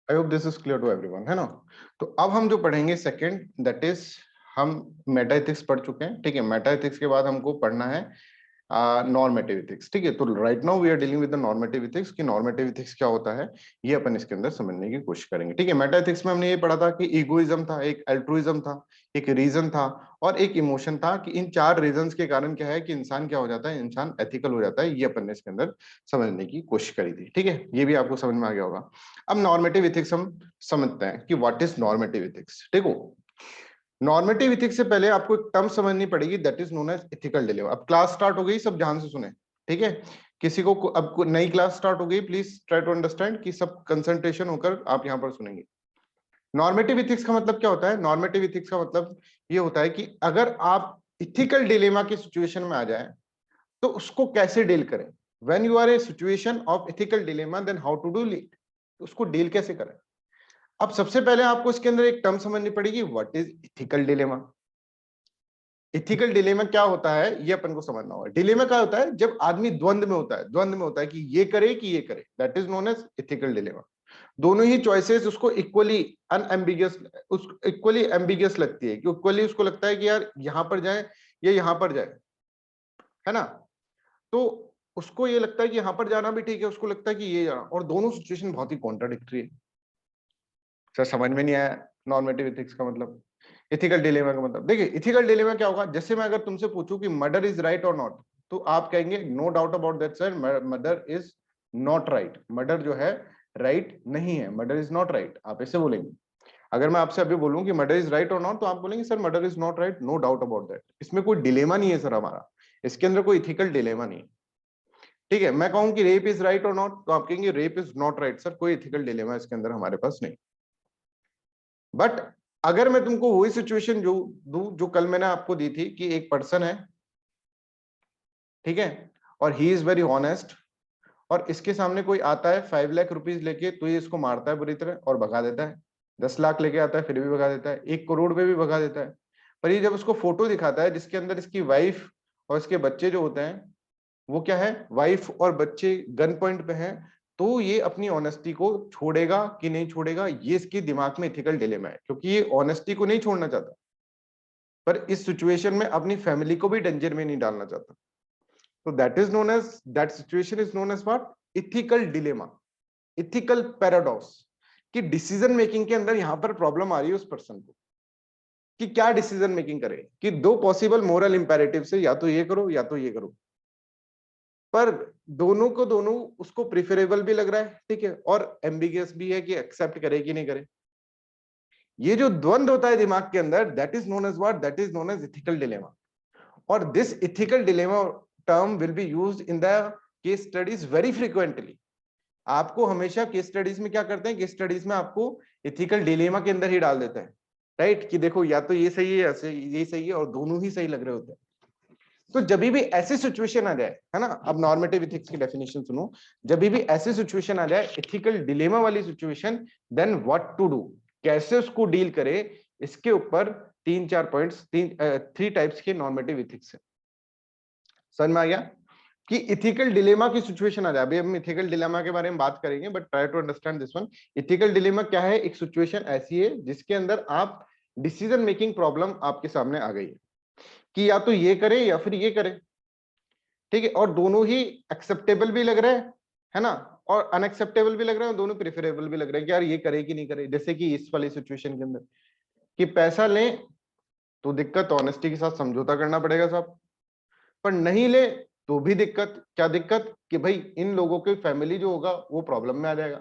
I hope this is clear to everyone, है ना। तो अब हम जो पढ़ेंगे सेकंड, दैट इज हम मेटा एथिक्स पढ़ चुके हैं, ठीक है। मेटा एथिक्स के बाद हमको पढ़ना है नॉर्मेटिव एथिक्स, ठीक है। तो right now we are dealing with the normative ethics कि नॉर्मेटिव एथिक्स क्या होता है, ये अपन इसके अंदर समझने की कोशिश करेंगे, ठीक है। मेटा एथिक्स में हमने ये पढ़ा था कि इगोइज्म था, एक अल्ट्रुइज्म था, एक रीजन था और एक इमोशन था, कि इन चार रीजंस के कारण क्या है कि इंसान क्या हो जाता है, इंसान एथिकल हो जाता है। ये अपन ने इसके अंदर समझने की कोशिश करी थी, ठीक है। ये भी आपको समझ में आ गया होगा। अब नॉर्मेटिव एथिक्स हम समझते हैं कि व्हाट इज नॉर्मेटिव एथिक्स, ठीक हो। नॉर्मेटिव एथिक्स से पहले आपको एक टर्म समझनी पड़ेगी, that is known as ethical dilemma. अब क्लास स्टार्ट हो गई, सब ध्यान से सुने, ठीक है। किसी को अब नई क्लास स्टार्ट हो गई, प्लीज ट्राई टू अंडरस्टैंड कि सब कंसंट्रेशन होकर आप यहां पर सुनेंगे। नॉर्मेटिव एथिक्स का मतलब क्या होता है? नॉर्मेटिव एथिक्स का मतलब ये होता है कि अगर आप इथिकल डिलेमा की सिचुएशन में आ जाए तो उसको कैसे डील करें। When you are a situation of ethical dilemma, then how to do it, उसको डील कैसे करें। अब सबसे पहले आपको इसके अंदर एक टर्म समझनी पड़ेगी, what is ethical dilemma. Ethical dilemma क्या होता है ये अपन को समझना होगा। डिलेमा क्या होता है? जब आदमी द्वंद में होता है, द्वंद में होता है कि ये करे कि ये करे, that is known as ethical dilemma. दोनों ही चॉइसेस उसको इक्वली अनएम्बिगियस, उसको इक्वली एम्बिगियस लगती है, कि इक्वली उसको लगता है कि यार यहां पर जाए या यहां पर जाए, है ना। तो उसको ये लगता है कि यहां पर जाना भी ठीक है, उसको लगता है कि ये जाना, और दोनों सिचुएशन बहुत ही कॉन्ट्राडिक्टरी है। सर समझ में नहीं आया नॉर्मेटिव एथिक्स का मतलब, इथिकल डिलेमा का मतलब। देखिए इथिकल डिलेमा क्या होगा, जैसे मैं अगर तुमसे पूछूं कि मर्डर इज राइट और नॉट, तो आप कहेंगे no doubt about that sir, murder is not right. Murder जो है राइट नहीं है, मर्डर इज नॉट राइट, आप ऐसे बोलेंगे। अगर मैं आपसे अभी बोलूं कि मर्डर इज राइट और नॉट, तो आप बोलेंगे sir murder is not right, no doubt about that. इसमें कोई डिलेमा नहीं है सर हमारा, इसके अंदर कोई इथिकल डिलेमा नहीं है, ठीक है। मैं कहूं कि रेप इज राइट और नॉट, तो आप कहेंगे rape is not right sir, कोई इथिकल डिलेमा इसके अंदर हमारे पास नहीं। बट अगर मैं तुमको वही सिचुएशन जो दूं जो कल मैंने आपको दी थी, कि एक पर्सन है, ठीक है, और ही इज वेरी ऑनेस्ट, और इसके सामने कोई आता है 5 लाख रुपीज लेके, तो ये इसको मारता है बुरी तरह और भगा देता है। 10 लाख लेके आता है फिर भी भगा देता है, 1 करोड़ पे भी भगा देता है। पर ये जब उसको फोटो दिखाता है जिसके अंदर इसकी वाइफ और इसके बच्चे जो होते हैं, वो क्या है, वाइफ और बच्चे गन पॉइंट पे हैं, तो ये अपनी ऑनेस्टी को छोड़ेगा कि नहीं छोड़ेगा, ये इसके दिमाग में इथिकल डिलेमा है, क्योंकि ये ऑनेस्टी को नहीं छोड़ना चाहता, पर इस सिचुएशन में अपनी फैमिली को भी डेंजर में नहीं डालना चाहता। तो that is known as, that situation is known as what, ethical dilemma, ethical paradox. कि डिसीजन मेकिंग के अंदर यहां पर प्रॉब्लम आ रही है उस पर्सन को, कि क्या डिसीजन मेकिंग करे, कि दो पॉसिबल मोरल इंपेरेटिव से, या तो ये करो या तो ये करो, पर दोनों को दोनों उसको प्रिफरेबल भी लग रहा है, ठीक है, और एम्बिगियस भी है कि एक्सेप्ट करे कि नहीं करे। ये जो द्वंद होता है दिमाग के अंदर, that is known as what, that is known as ethical dilemma. और this ethical dilemma term will be used in the case studies very frequently. आपको हमेशा केस स्टडीज में क्या करते हैं, केस स्टडीज में आपको इथिकल डिलेमा के अंदर ही डाल देते हैं, राइट, कि देखो या तो ये सही है, ऐसे ये सही है, और दोनों ही सही लग रहे होते हैं। तो जब भी ऐसी सिचुएशन आ जाए, है ना, अब नॉर्मेटिव इथिक्स की डेफिनेशन सुनो, जब भी ऐसी सिचुएशन आ जाए, इथिकल डिलेमा वाली situation, then what to do, कैसे उसको डील करे, इसके ऊपर 3-4 पॉइंट्स, 3 टाइप्स के नॉर्मेटिव इथिक्स है। समझ में आ गया कि इथिकल डिलेमा की सिचुएशन आ जाए, अभी हम इथिकल डिलेमा के बारे में बात करेंगे, but try to understand this one. Ethical dilemma क्या है? एक सिचुएशन ऐसी है जिसके अंदर आप डिसीजन मेकिंग प्रॉब्लम आपके सामने आ गई है, कि या तो ये करे या फिर ये करे, ठीक है, और दोनों ही एक्सेप्टेबल भी लग रहे हैं, है ना, और अनएक्सेप्टेबल भी लग रहे हैं, दोनों प्रेफरेबल भी लग रहे हैं, कि यार ये करे कि नहीं करे। जैसे कि इस वाली सिचुएशन के अंदर, कि पैसा लें तो दिक्कत, ऑनेस्टी के साथ समझौता करना पड़ेगा साहब, पर नहीं ले तो भी दिक्कत। क्या दिक्कत? कि भाई इन लोगों की फैमिली जो होगा वो प्रॉब्लम में आ जाएगा।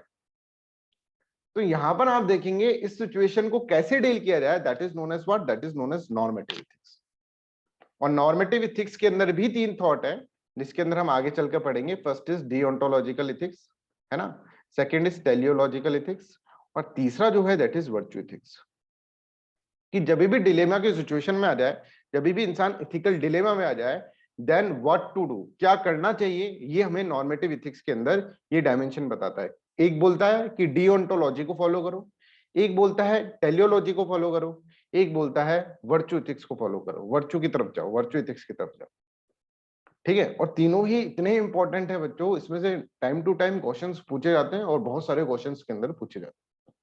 तो यहां पर आप देखेंगे इस सिचुएशन को कैसे डील किया जाए, that is known as what, that is known as normative ethics. और नॉर्मेटिव इथिक्स के अंदर भी 3 थॉट है, जिसके अंदर हम आगे चलकर पढ़ेंगे। फर्स्ट इज डिओन्टोलॉजिकल इथिक्स, है ना, सेकंड इज टेलियोलॉजिकल इथिक्स, और तीसरा जो है दैट इज वर्च्यू इथिक्स। कि जब भी डिलेमा की सिचुएशन में आ जाए, जब भी इंसान इथिकल डिलेमा में आ जाए, देन व्हाट टू डू, क्या करना चाहिए, ये हमें नॉर्मेटिव इथिक्स के अंदर ये डायमेंशन बताता है। एक बोलता है कि डिओन्टोलॉजी को फॉलो करो, एक बोलता है टेलियोलॉजी को फॉलो करो, एक बोलता है वर्च्यू इथिक्स को फॉलो करो, वर्च्यू की तरफ जाओ, वर्च्यू इथिक्स की तरफ जाओ, ठीक है। और तीनों ही इतने इंपॉर्टेंट है बच्चों, इसमें से टाइम टू टाइम क्वेश्चंस पूछे जाते हैं, और बहुत सारे क्वेश्चंस के अंदर पूछे जाते हैं।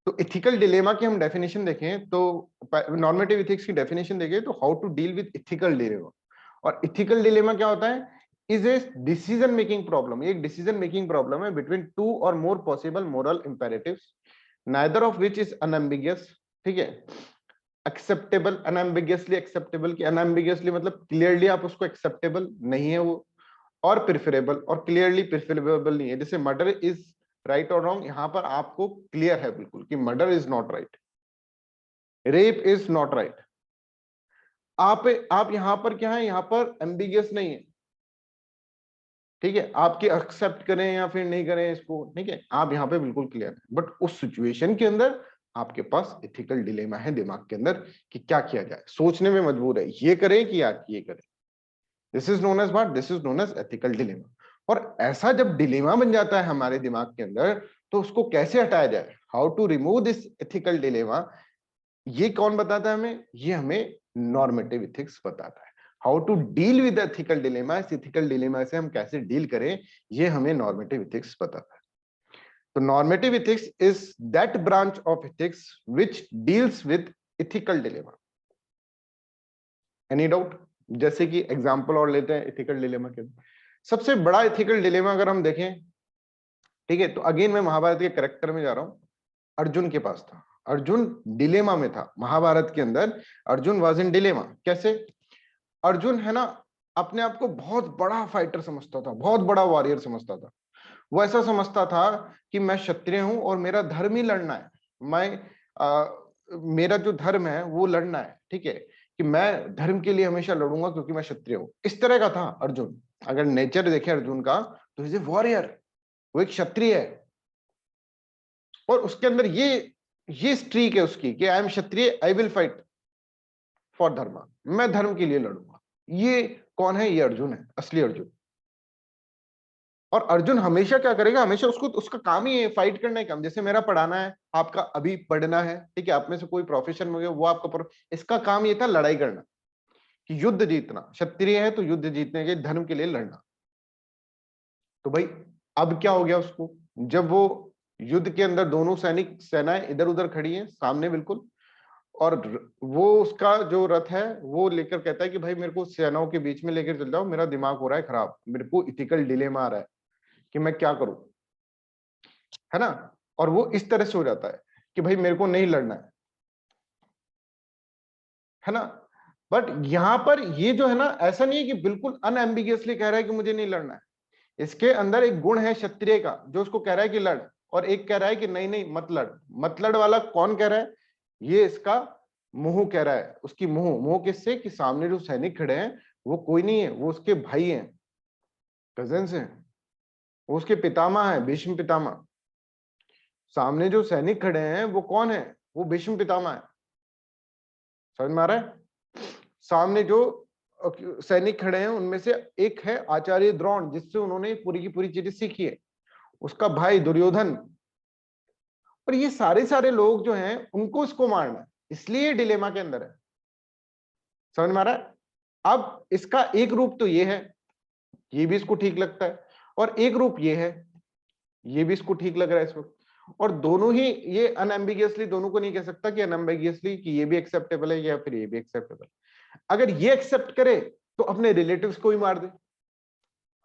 तो इथिकल डिलेमा की हम डेफिनेशन देखें तो नॉर्मेटिव एथिक्स की डेफिनेशन देखें तो how to deal with ethical dilemma. और इथिकल डिलेमा क्या होता है? Is a decision making problem. एक डिसीजन मेकिंग प्रॉब्लम है between two or more possible moral imperatives, neither of which is unambiguous. ठीक है, एक्सेप्टेबल, अनएम्बिगियसली एक्सेप्टेबल, की अनएम्बिगियसली मतलब क्लियरली आप उसको एक्सेप्टेबल नहीं है वो, और प्रिफरेबल, और क्लियरली प्रिफरेबल नहीं है। जैसे मर्डर इज राइट और रॉन्ग, यहां पर आपको क्लियर है बिल्कुल कि murder is not right, rape is not right. आप यहां पर क्या है, यहां पर एम्बिगियस नहीं है। ठीक है, आपके एक्सेप्ट करें या फिर नहीं करें इसको, ठीक है, आप यहाँ पे बिल्कुल क्लियर है। बट उस सिचुएशन के अंदर आपके पास एथिकल डिलेमा है दिमाग के अंदर कि क्या किया जाए, सोचने में मजबूर है, ये करें कि यार ये करें। This is known as what? This is known as ethical dilemma. और ऐसा जब डिलेमा बन जाता है हमारे दिमाग के अंदर, तो उसको कैसे हटाया जाए, how to remove this ethical dilemma, ये कौन बताता है हमें? ये हमें नॉर्मेटिव एथिक्स बताता है। How to deal with ethical dilemma, इस एथिकल डिलेमा से हम कैसे डील करें, ये हमें नॉर्मेटिव एथिक्स बताता है। तो normative ethics is that branch of ethics which deals with ethical dilemma. Any doubt? जैसे कि एग्जांपल और लेते हैं एथिकल डिलेमा के। सबसे बड़ा एथिकल डिलेमा अगर हम देखें, ठीक है, तो अगेन मैं महाभारत के कैरेक्टर में जा रहा हूं। अर्जुन के पास था, अर्जुन डिलेमा में था महाभारत के अंदर। Arjun was in dilemma. कैसे? अर्जुन है ना, अपने आप को बहुत बड़ा फाइटर समझता था, बहुत बड़ा वॉरियर समझता था। वो ऐसा समझता था कि मैं क्षत्रिय हूं और मेरा धर्म ही लड़ना है। मेरा जो धर्म है वो लड़ना है। ठीक है, कि मैं धर्म के लिए हमेशा लड़ूंगा क्योंकि मैं क्षत्रिय हूं। इस तरह का था अर्जुन। अगर नेचर देखे अर्जुन का तो इज ए वॉरियर, वो एक क्षत्रिय है। और उसके अंदर ये स्ट्रीक है उसकी कि I am Kshatriya, I will fight for धर्म, मैं धर्म के लिए लड़ूंगा। ये कौन है? ये अर्जुन है, असली अर्जुन। और अर्जुन हमेशा क्या करेगा, हमेशा उसको, उसका काम ही है फाइट करना है। काम जैसे मेरा पढ़ाना है, आपका अभी पढ़ना है, ठीक है, आप में से कोई प्रोफेशन में गया वो आपका इसका काम ये था लड़ाई करना, कि युद्ध जीतना। क्षत्रिय है तो युद्ध जीतने के, धर्म के लिए लड़ना। तो भाई अब क्या हो गया उसको, जब वो युद्ध के अंदर दोनों सेनाएं इधर उधर खड़ी हैं सामने बिल्कुल, और वो उसका जो रथ है वो लेकर कहता है कि भाई मेरे को सेनाओं के बीच में लेकर चल जाओ, मेरा दिमाग हो रहा है खराब, मेरे को इथिकल डिलेमा आ रहा है कि मैं क्या करूं, है ना। और वो इस तरह से हो जाता है कि भाई मेरे को नहीं लड़ना है ना। बट यहां पर ये जो है ना, ऐसा नहीं है कि बिल्कुल अनएम्बिगियसली कह रहा है कि मुझे नहीं लड़ना है। इसके अंदर एक गुण है क्षत्रिय का जो उसको कह रहा है कि लड़, और एक कह रहा है कि नहीं नहीं मत लड़। मत लड़ वाला कौन कह रहा है? ये इसका मुंह कह रहा है। उसकी मुंह किससे? कि सामने जो सैनिक खड़े हैं वो कोई नहीं है, वो उसके भाई हैं, कजिन्स हैं, वो उसके पितामह है, भीष्म पितामह। सामने जो सैनिक खड़े हैं वो कौन है? वो भीष्म पितामह है। समझ में आ रहा है? सामने जो सैनिक खड़े हैं उनमें से एक है आचार्य द्रोण, जिससे उन्होंने पूरी की पूरी चीजें सीखी है, उसका भाई दुर्योधन। और ये सारे सारे लोग जो हैं उनको इसको मारना है, इसलिए डिलेमा के अंदर है। समझ में आ रहा है? अब इसका एक रूप तो ये है, ये भी इसको ठीक लगता है, और एक रूप ये है, ये भी इसको ठीक लग रहा है इस वक्त। और दोनों ही ये अनएम्बिगियसली, दोनों को नहीं कह सकता कि अनएम्बिगियसली कि ये भी एक्सेप्टेबल है या फिर ये भी एक्सेप्टेबल। अगर ये एक्सेप्ट करे तो अपने रिलेटिव्स को ही मार दे,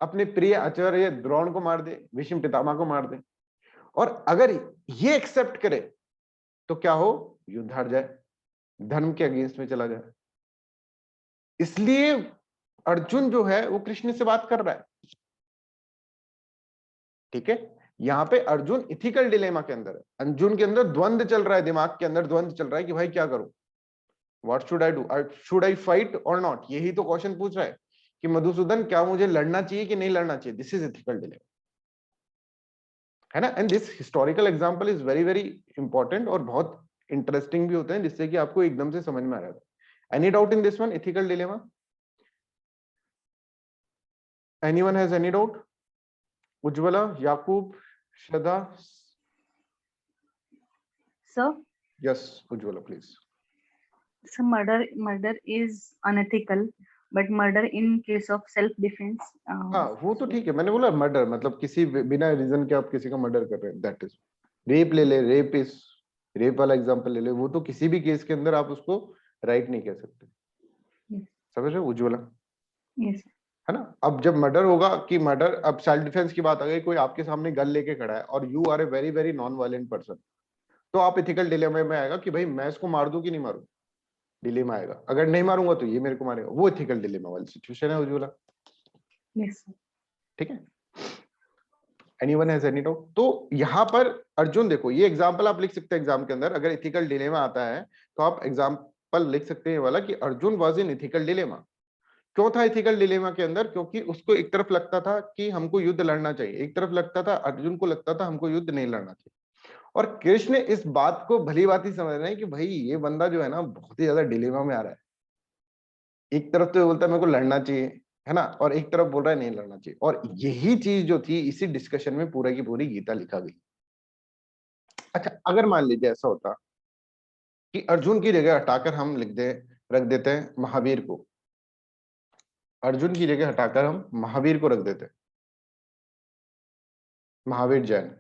अपने प्रिय आचार्य द्रोण को मार दे, भीष्म पितामह को मार दे। और अगर ये एक्सेप्ट करे तो क्या हो? युद्ध हार जाए, धर्म के अगेंस्ट में चला जाए। इसलिए अर्जुन जो है वो कृष्ण से बात कर रहा है। ठीक है, यहां पे अर्जुन इथिकल डिलेमा के अंदर है। अर्जुन के अंदर द्वंद चल रहा है, दिमाग के अंदर द्वंद चल रहा है कि भाई क्या करूं, what should I do, should I fight और नॉट। यही तो क्वेश्चन पूछ रहा है कि मधुसूदन क्या मुझे लड़ना चाहिए कि नहीं लड़ना चाहिए। दिस इज एथिकल डिलेमा, है ना। And this historical example is very very important और बहुत इंटरेस्टिंग भी होते हैं, जिससे कि आपको एकदम से समझ में आ रहा है। Any doubt in this one, ethical dilemma? Anyone has any doubt? Ujjwala, Yakub, Shraddha? Sir, yes Ujjwala please. so murder is unethical, but murder in case of self defense. हाँ वो तो ठीक है, मैंने बोला मर्डर मतलब किसी बिना रीजन के आप किसी का मर्डर कर रहे हैं, दैट इज। रेप ले ले, रेप इज रेप वाला एग्जांपल ले लो, वो तो किसी भी केस के अंदर आप उसको राइट नहीं कह सकते। समझ रहे हो उज्ज्वला? yes, है ना? अब जब मर्डर होगा कि मर्डर, अब सेल्फ डिफेंस की बात आ गई, कोई आपके सामने गन लेके खड़ा है और you are a very very non violent person, तो आप इथिकल डिलेमा में आएगा कि भाई मैं इसको मार दूं कि नहीं मारूं, डिलेमा आएगा। अगर नहीं मारूंगा तो ये मेरे को मारेगा, वो इथिकल डिलेमा वाली सिचुएशन है उज्ज्वला। yes, ठीक है, एनीवन हैज एनी डाउट? तो यहाँ पर अर्जुन देखो, ये एग्जांपल आप लिख सकते हैं एग्जाम के अंदर, अगर इथिकल डिलेमा आता है तो आप एग्जांपल लिख सकते हैं ये वाला कि Arjun was in ethical dilemma. क्यों था इथिकल डिलेमा के अंदर? क्योंकि उसको एक तरफ लगता था कि हमको युद्ध लड़ना चाहिए, एक तरफ लगता था, अर्जुन को लगता था हमको युद्ध नहीं लड़ना चाहिए। और कृष्ण इस बात को भली भांति समझ रहे हैं कि भाई ये बंदा जो है ना बहुत ही ज्यादा डिलेमा में आ रहा है। एक तरफ तो बोलता है मेरे को लड़ना चाहिए, है ना, और एक तरफ बोल रहा है नहीं लड़ना चाहिए। और यही चीज जो थी इसी डिस्कशन में पूरा की पूरी गीता लिखा गई। अच्छा, अगर मान लीजिए ऐसा होता कि अर्जुन की जगह हटाकर हम रख देते हैं महावीर को, अर्जुन की जगह हटाकर हम महावीर को रख देते हैं, महावीर जैन।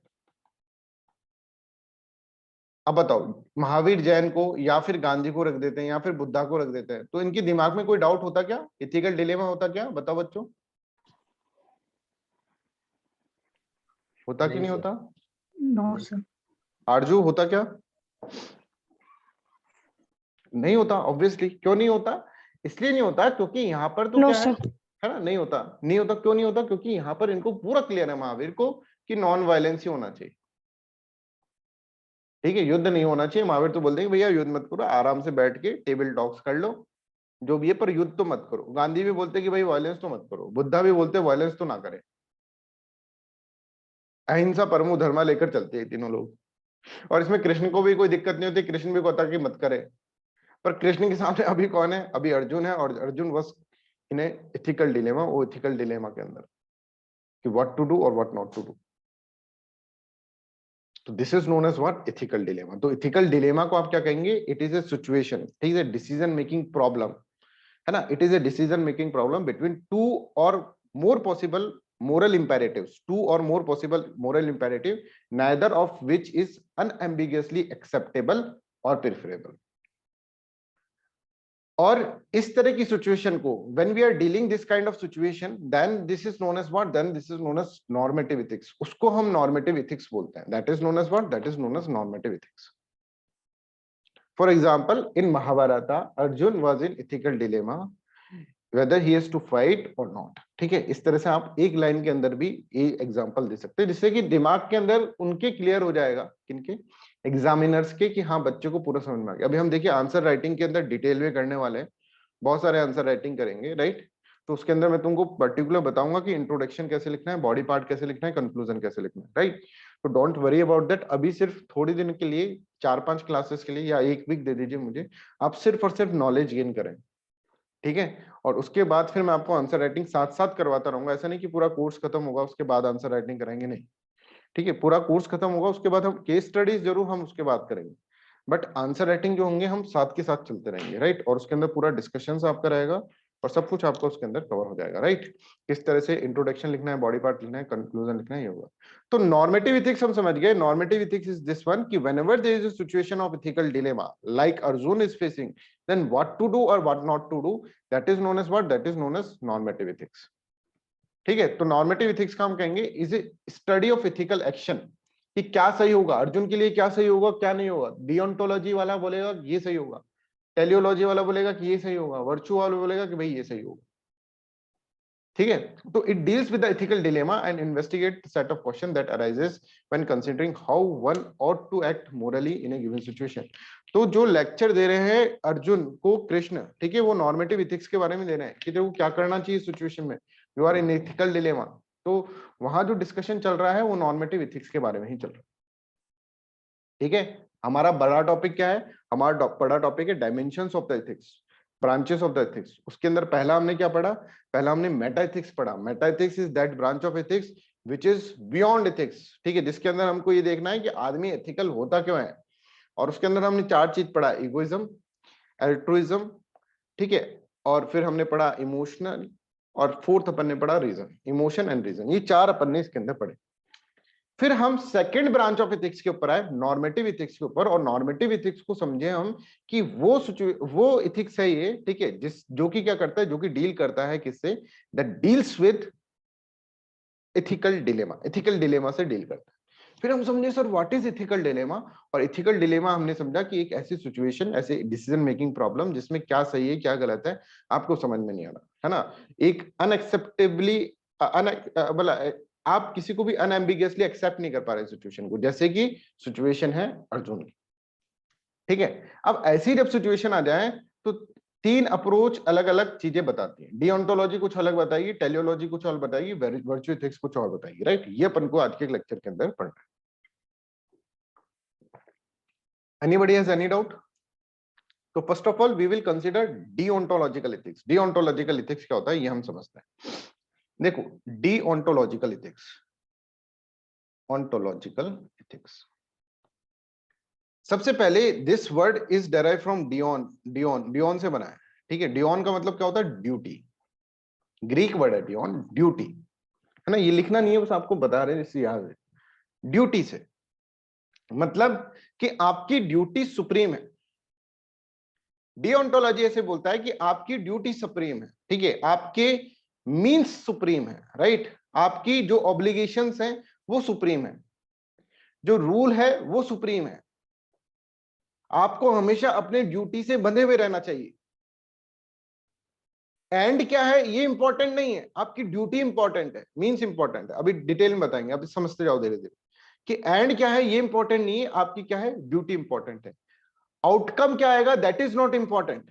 अब बताओ, महावीर जैन को या फिर गांधी को रख देते हैं या फिर बुद्धा को रख देते हैं, तो इनके दिमाग में कोई डाउट होता क्या? इथिकल डिलेमा होता क्या? बताओ बच्चों, होता कि नहीं होता? no sir, आरजू, होता क्या? नहीं होता ऑब्वियसली। क्यों नहीं होता? इसलिए नहीं होता क्योंकि यहाँ पर तो नो क्या सर। है ना, नहीं होता। नहीं होता क्यों नहीं होता? क्योंकि यहाँ पर इनको पूरा क्लियर है महावीर को कि नॉन वायलेंस ही होना चाहिए। ठीक है, युद्ध नहीं होना चाहिए। महावीर तो बोल देंगे भैया युद्ध मत करो, आराम से बैठ के टेबल टॉक्स कर लो जो भी है, पर युद्ध तो मत करो। गांधी भी बोलते कि भाई वायलेंस तो मत करो, बुद्धा भी बोलते वायलेंस तो ना करें। अहिंसा परमो धर्मा लेकर चलते हैं तीनों लोग। और इसमें कृष्ण को भी कोई दिक्कत नहीं होती, कृष्ण भी कहता कि मत करे। पर कृष्ण के सामने अभी कौन है? अभी अर्जुन है, और अर्जुन बस इन्हें इथिकल डिलेमा, वो इथिकल डिलेमा के अंदर कि व्हाट टू डू और व्हाट नॉट टू डू। तो this is known as what? Ethical dilemma. तो इथिकल डिलेमा को आप क्या कहेंगे? It is a situation, it is a decision making problem, है ना। It is a decision making problem between two or more possible moral imperatives, two or more possible moral imperative, neither of which is unambiguously acceptable or preferable. और इस तरह की situation को when we are dealing this kind of situation, then this is known as what? Then this is known as normative ethics. उसको हम normative ethics बोलते हैं। That is known as what? That is known as normative ethics. For example, in Mahabharata, Arjun was in ethical dilemma whether he has to fight or not. ठीक है, इस तरह से आप एक लाइन के अंदर भी ये एग्जांपल दे सकते हैं, जिससे कि दिमाग के अंदर उनके क्लियर हो जाएगा, किनके? एग्जामिनर्स के, कि हाँ बच्चे को पूरा समझ में आ गया। अभी हम देखिए आंसर राइटिंग के अंदर डिटेल में करने वाले हैं, बहुत सारे आंसर राइटिंग करेंगे, राइट। तो उसके अंदर मैं तुमको पर्टिकुलर बताऊंगा कि इंट्रोडक्शन कैसे लिखना है, बॉडी पार्ट कैसे लिखना है, कंक्लूजन कैसे लिखना है, राइट। तो डोंट वरी अबाउट दैट। अभी सिर्फ थोड़ी दिन के लिए, 4-5 क्लासेस के लिए या 1 वीक दे दीजिए मुझे, आप सिर्फ और सिर्फ नॉलेज गेन करें, ठीक है। और उसके बाद फिर मैं आपको आंसर राइटिंग साथ साथ करवाता रहूंगा। ऐसा नहीं कि पूरा कोर्स खत्म होगा उसके बाद आंसर राइटिंग कराएंगे, नहीं, ठीक है। पूरा कोर्स खत्म होगा उसके बाद हम केस स्टडीज जरूर हम उसके बाद करेंगे, बट आंसर राइटिंग जो होंगे हम साथ के साथ चलते रहेंगे, राइट। और उसके अंदर पूरा डिस्कशन आपका रहेगा और सब कुछ आपका उसके अंदर कवर हो जाएगा, राइट। किस तरह से इंट्रोडक्शन लिखना है, बॉडी पार्ट लिखना है, कंक्लूजन लिखना है, ये होगा। तो नॉर्मेटिव इथिक्स हम समझ गए। Normative ethics is this one कि whenever there is a situation of ethical dilemma like Arjun is facing, then what to do और what not to do, that is known as what? That is known as normative ethics, ठीक है। तो normative ethics का हम कहेंगे is a study of ethical action, कि क्या सही होगा अर्जुन के लिए, क्या सही होगा, क्या नहीं होगा। डियोंटोलॉजी वाला बोलेगा ये सही होगा, टेलियोलॉजी वाला बोलेगा कि ये सही होगा, वर्चू वाला बोलेगा कि भाई ये सही होगा, ठीक है। तो it deals with the ethical dilemma and investigate set of question that arises when considering how one ought to act morally in a given situation. तो जो लेक्चर दे रहे हैं अर्जुन को कृष्ण, ठीक है, वो नॉर्मेटिव इथिक्स के बारे में दे रहे हैं कि देखो क्या करना चाहिए सिचुएशन में, you are in ethical dilemma. तो वहां जो डिस्कशन चल रहा है वो नॉर्मेटिव इथिक्स के बारे में ही चल रहा है, ठीक है। हमारा बड़ा टॉपिक क्या है? हमारा बड़ा टॉपिक है dimensions of the ethics, branches of the ethics. उसके अंदर पहला हमने क्या पढ़ा? पहला हमने मेटा एथिक्स पढ़ा। Meta ethics is that branch of ethics which is beyond ethics, ठीक है, जिसके अंदर हमको ये देखना है कि आदमी एथिकल होता क्यों है। और उसके अंदर हमने 4 चीज पढ़ा, इगोइज्म, एल्ट्रुइज्म, ठीक है, और फिर हमने पढ़ा इमोशनल, और फोर्थ अपन ने पढ़ा रीजन, इमोशन एंड रीजन। ये 4 अपन ने इसके अंदर पढ़े, फिर हम सेकंड ब्रांच ऑफ एथिक्स के ऊपर आए, नॉर्मेटिव एथिक्स के ऊपर, और नॉर्मेटिव एथिक्स को समझे हम कि वो एथिक्स है ये, ठीक है, जो कि क्या करता है, जो कि डील करता है किससे, that deals with ethical dilemma से डील करता है। फिर हम समझे sir what is ethical dilemma, और एथिकल डिलेमा हमने समझा कि एक ऐसी सिचुएशन, ऐसे डिसीजन मेकिंग प्रॉब्लम जिसमें क्या सही है क्या गलत है आपको समझ में नहीं आ रहा है ना, एक अनएक्सेप्टेबली बोला आप किसी को भी अनएम्बिगियसली एक्सेप्ट नहीं कर पा रहे सिचुएशन को, जैसे कि सिचुएशन है अर्जुन की, ठीक है। अब ऐसी जब सिचुएशन आ जाए तो तीन अप्रोच अलग अलग चीजें बताती है, डिओंटोलॉजी कुछ अलग बताएगी, टेलियोलॉजी कुछ और बताएगी, वर्चुअल एथिक्स कुछ और बताएगी, राइट। ये अपन को आज के लेक्चर के अंदर पढ़ना है। Anybody has any doubt? तो first of all we will consider deontological ethics. Deontological ethics क्या होता है ये हम समझते हैं। देखो डिओंटोलॉजिकल एथिक्स, ऑन्टोलॉजिकल एथिक्स, सबसे पहले this word is derive from Dion, Dion से बना है, ठीक है। डियोन का मतलब क्या होता है, ड्यूटी, ग्रीक वर्ड है डियोन, ड्यूटी, है ना, ये लिखना नहीं है बस आपको बता रहे हैं इससे याद है। ड्यूटी से मतलब कि आपकी ड्यूटी सुप्रीम है। डिओंटोलॉजी ऐसे बोलता है कि आपकी ड्यूटी सुप्रीम है, ठीक है, आपके मींस सुप्रीम है, राइट, आपकी जो ऑब्लिगेशंस हैं वो सुप्रीम है, जो रूल है वो सुप्रीम है, आपको हमेशा अपने ड्यूटी से बंधे हुए रहना चाहिए। एंड क्या है ये इंपॉर्टेंट नहीं है, आपकी ड्यूटी इंपॉर्टेंट है, मींस इंपॉर्टेंट है, अभी डिटेल में बताएंगे, अभी समझते जाओ धीरे धीरे कि एंड क्या है ये इंपॉर्टेंट नहीं है, आपकी क्या है ड्यूटी इंपॉर्टेंट है। आउटकम क्या आएगा दैट इज नॉट इंपॉर्टेंट,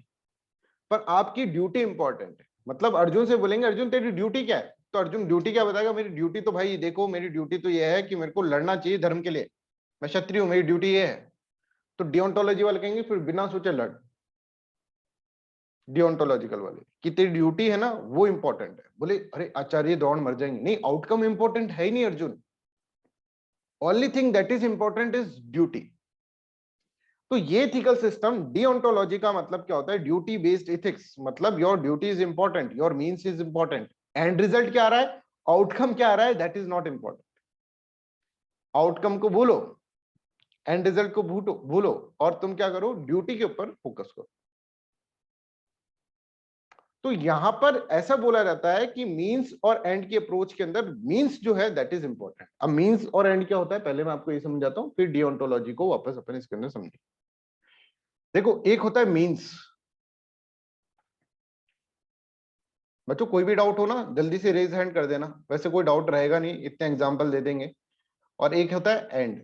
पर आपकी ड्यूटी इंपॉर्टेंट है। मतलब अर्जुन से बोलेंगे अर्जुन तेरी ड्यूटी क्या है, तो अर्जुन ड्यूटी क्या बताएगा, मेरी ड्यूटी तो भाई देखो, मेरी ड्यूटी तो ये है कि मेरे को लड़ना चाहिए धर्म के लिए, मैं क्षत्रिय हूं, मेरी ड्यूटी ये है। तो डिओंटोलॉजी वाले कहेंगे फिर बिना सोचे लड़, डिओंटोलॉजिकल वाले कि तेरी ड्यूटी है ना वो इंपॉर्टेंट है। बोले अरे आचार्य द्रोण मर जाएंगे, नहीं, आउटकम इंपॉर्टेंट है ही नहीं Arjun, only thing that is important is duty. तो ये एथिकल सिस्टम डिओंटोलॉजी का मतलब क्या होता है, ड्यूटी बेस्ड एथिक्स, मतलब your duty is important, your means is important, and result क्या आ रहा है, आउटकम क्या आ रहा है that is not important. Outcome को भूलो, एंड रिजल्ट को भूलो और तुम क्या करो, ड्यूटी के ऊपर फोकस करो। तो यहां पर ऐसा बोला जाता है कि मींस और एंड की अप्रोच के अंदर मींस जो है दैट इज इंपॉर्टेंट। अब मींस और एंड क्या होता है पहले मैं आपको ये समझाता हूं, फिर डिओंटोलॉजी को वापस अपन इसके अंदर समझेंगे। देखो एक होता है मींस, बच्चों कोई भी डाउट हो ना जल्दी से रेज हैंड कर देना, वैसे कोई डाउट रहेगा नहीं, इतने एग्जांपल दे देंगे। और एक होता है एंड,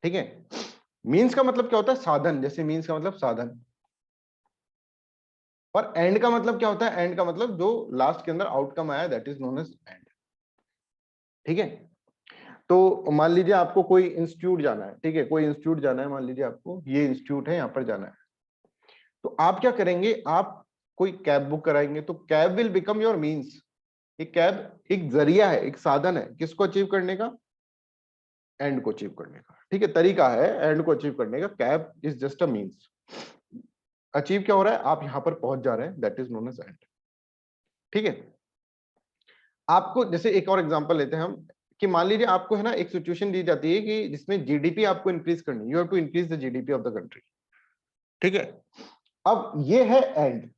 ठीक है। मींस का मतलब क्या होता है, साधन, जैसे मींस का मतलब साधन, और एंड का मतलब क्या होता है, एंड का मतलब जो लास्ट के अंदर आउटकम आया that is known as end, ठीक है। तो मान लीजिए आपको कोई इंस्टीट्यूट जाना है, ठीक है, कोई इंस्टीट्यूट जाना है, मान लीजिए आपको ये इंस्टीट्यूट है यहाँ पर जाना है, तो आप क्या करेंगे, आप कोई कैब बुक कराएंगे, तो cab will become your means. ये कैब एक जरिया है, एक साधन है, किसको अचीव करने का, एंड को अचीव करने का, ठीक है, तरीका है एंड को अचीव करने का, cab is just a means. Achieve क्या हो रहा है, आप यहां पर पहुंच जा रहे हैं, that is known as end, ठीक है। आपको जैसे एक और एग्जांपल लेते हैं हम, कि मान लीजिए आपको है ना एक सिचुएशन दी जाती है कि जिसमें जीडीपी आपको इंक्रीज करनी, you have to increase the GDP of the country, ठीक है। अब ये है एंड,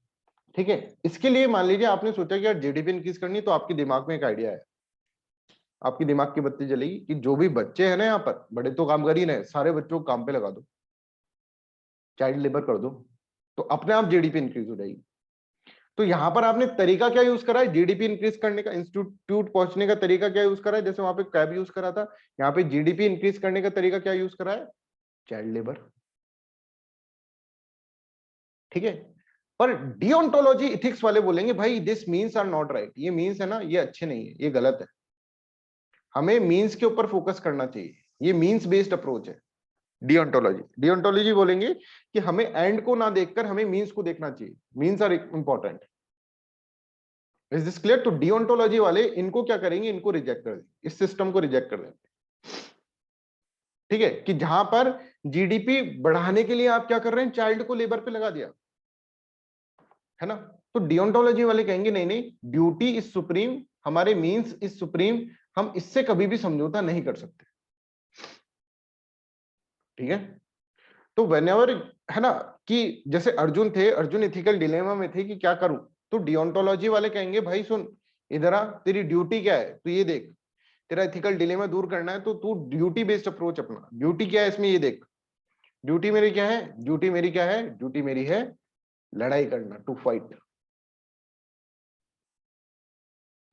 ठीक है। इसके लिए मान लीजिए आपने सोचा कि यार जीडीपी इंक्रीज करनी, तो आपके दिमाग में एक आइडिया है, आपकी दिमाग की बत्ती जलेगी कि जो भी बच्चे हैं ना यहाँ पर, बड़े तो काम कर ही रहे, सारे बच्चों को काम पे लगा दो, चाइल्ड लेबर कर दो, तो अपने आप जीडीपी इंक्रीज हो जाएगी। तो यहां पर आपने तरीका क्या यूज करा है, जीडीपी इंक्रीज करने का, इंस्टीट्यूट पहुंचने का तरीका क्या यूज करा है, जैसे वहां पे कैब यूज करा था, यहाँ पे जीडीपी इंक्रीज करने का तरीका क्या यूज करा है, चाइल्ड लेबर, ठीक है। पर डिओंटोलॉजी इथिक्स वाले बोलेंगे भाई this means are not right, ये मीन्स है ना ये अच्छे नहीं है, ये गलत है, हमें मीन्स के ऊपर फोकस करना चाहिए, ये मीन्स बेस्ड अप्रोच है। डिओंटोलॉजी बोलेंगे कि हमें एंड को ना देखकर हमें मीन्स को देखना चाहिए, means are important. Is this clear? तो डिओंटोलॉजी वाले इनको क्या करेंगे, इनको रिजेक्ट कर देंगे, इस सिस्टम को रिजेक्ट कर देंगे, ठीक है, कि जहां पर जीडीपी बढ़ाने के लिए आप क्या कर रहे हैं, चाइल्ड को लेबर पे लगा दिया, है ना। तो डिओंटोलॉजी वाले कहेंगे नहीं नहीं, ड्यूटी इज सुप्रीम, हमारे मीन्स इज सुप्रीम, हम इससे कभी भी समझौता नहीं कर सकते, ठीक है। तो व्हेनेवर, है ना, कि जैसे अर्जुन थे, अर्जुन इथिकल डिलेमा में थे कि क्या करूं, तो डियोंटोलॉजी वाले कहेंगे भाई सुन इधर आ, तेरी ड्यूटी क्या है, तो ये देख, तेरा इथिकल डिलेमा दूर करना है तो तू ड्यूटी बेस्ड अप्रोच अपना। ड्यूटी क्या है इसमें, ये देख, ड्यूटी मेरी क्या है, ड्यूटी मेरी क्या है, ड्यूटी मेरी है लड़ाई करना, to fight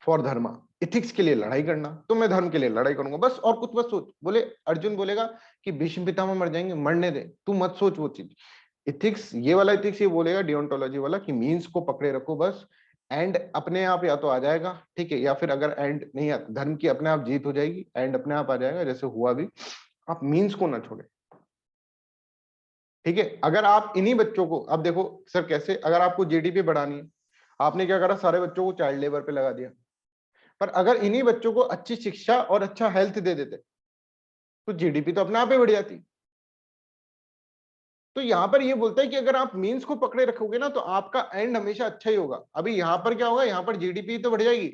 for dharma, ethics के लिए लड़ाई करना, तो मैं धर्म के लिए लड़ाई करूंगा बस, और कुछ मत सोच। बोले अर्जुन बोलेगा कि भीष्म पितामह मर जाएंगे, मरने दे, तू मत सोच वो चीज। इथिक्स, ये वाला इथिक्स ये बोलेगा डियोंटोलॉजी वाला कि मीन्स को पकड़े रखो बस, एंड अपने आप या तो आ जाएगा, ठीक है, या फिर अगर एंड नहीं आता, धर्म की अपने आप जीत हो जाएगी, एंड अपने आप आ जाएगा, जैसे हुआ भी। आप मीन्स को ना छोड़े, ठीक है। अगर आप इन्हीं बच्चों को, अब देखो सर कैसे, अगर आपको जीडीपी बढ़ानी है, आपने क्या करा, सारे बच्चों को चाइल्ड लेबर पे लगा दिया, पर अगर इन्हीं बच्चों को अच्छी शिक्षा और अच्छा हेल्थ दे देते तो जीडीपी तो अपने आप ही बढ़ जाती। तो यहां पर ये बोलता है कि अगर आप मीन्स को पकड़े रखोगे ना तो आपका एंड हमेशा अच्छा ही होगा। अभी यहां पर क्या होगा, यहां पर जीडीपी तो बढ़ जाएगी,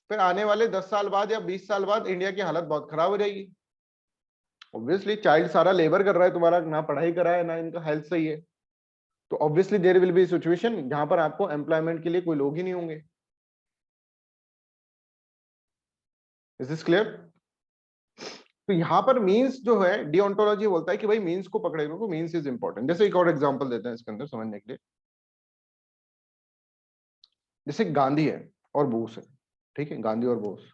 फिर आने वाले 10 साल बाद या 20 साल बाद इंडिया की हालत बहुत खराब हो जाएगी। ऑब्वियसली चाइल्ड सारा लेबर कर रहा है तुम्हारा, ना पढ़ाई कर रहा है ना इनका हेल्थ सही है, तो obviously there will be situation जहां पर आपको एम्प्लॉयमेंट के लिए कोई लोग ही नहीं होंगे। Is this clear? तो यहाँ पर मीन्स जो है, डिओंटोलॉजी बोलता है कि भाई मीन्स को पकड़े रखो, मीन्स इज इंपॉर्टेंट। जैसे एक और एग्जांपल देते हैं इसके अंदर समझने के लिए, जैसे गांधी है और बोस है, ठीक है, गांधी और बोस।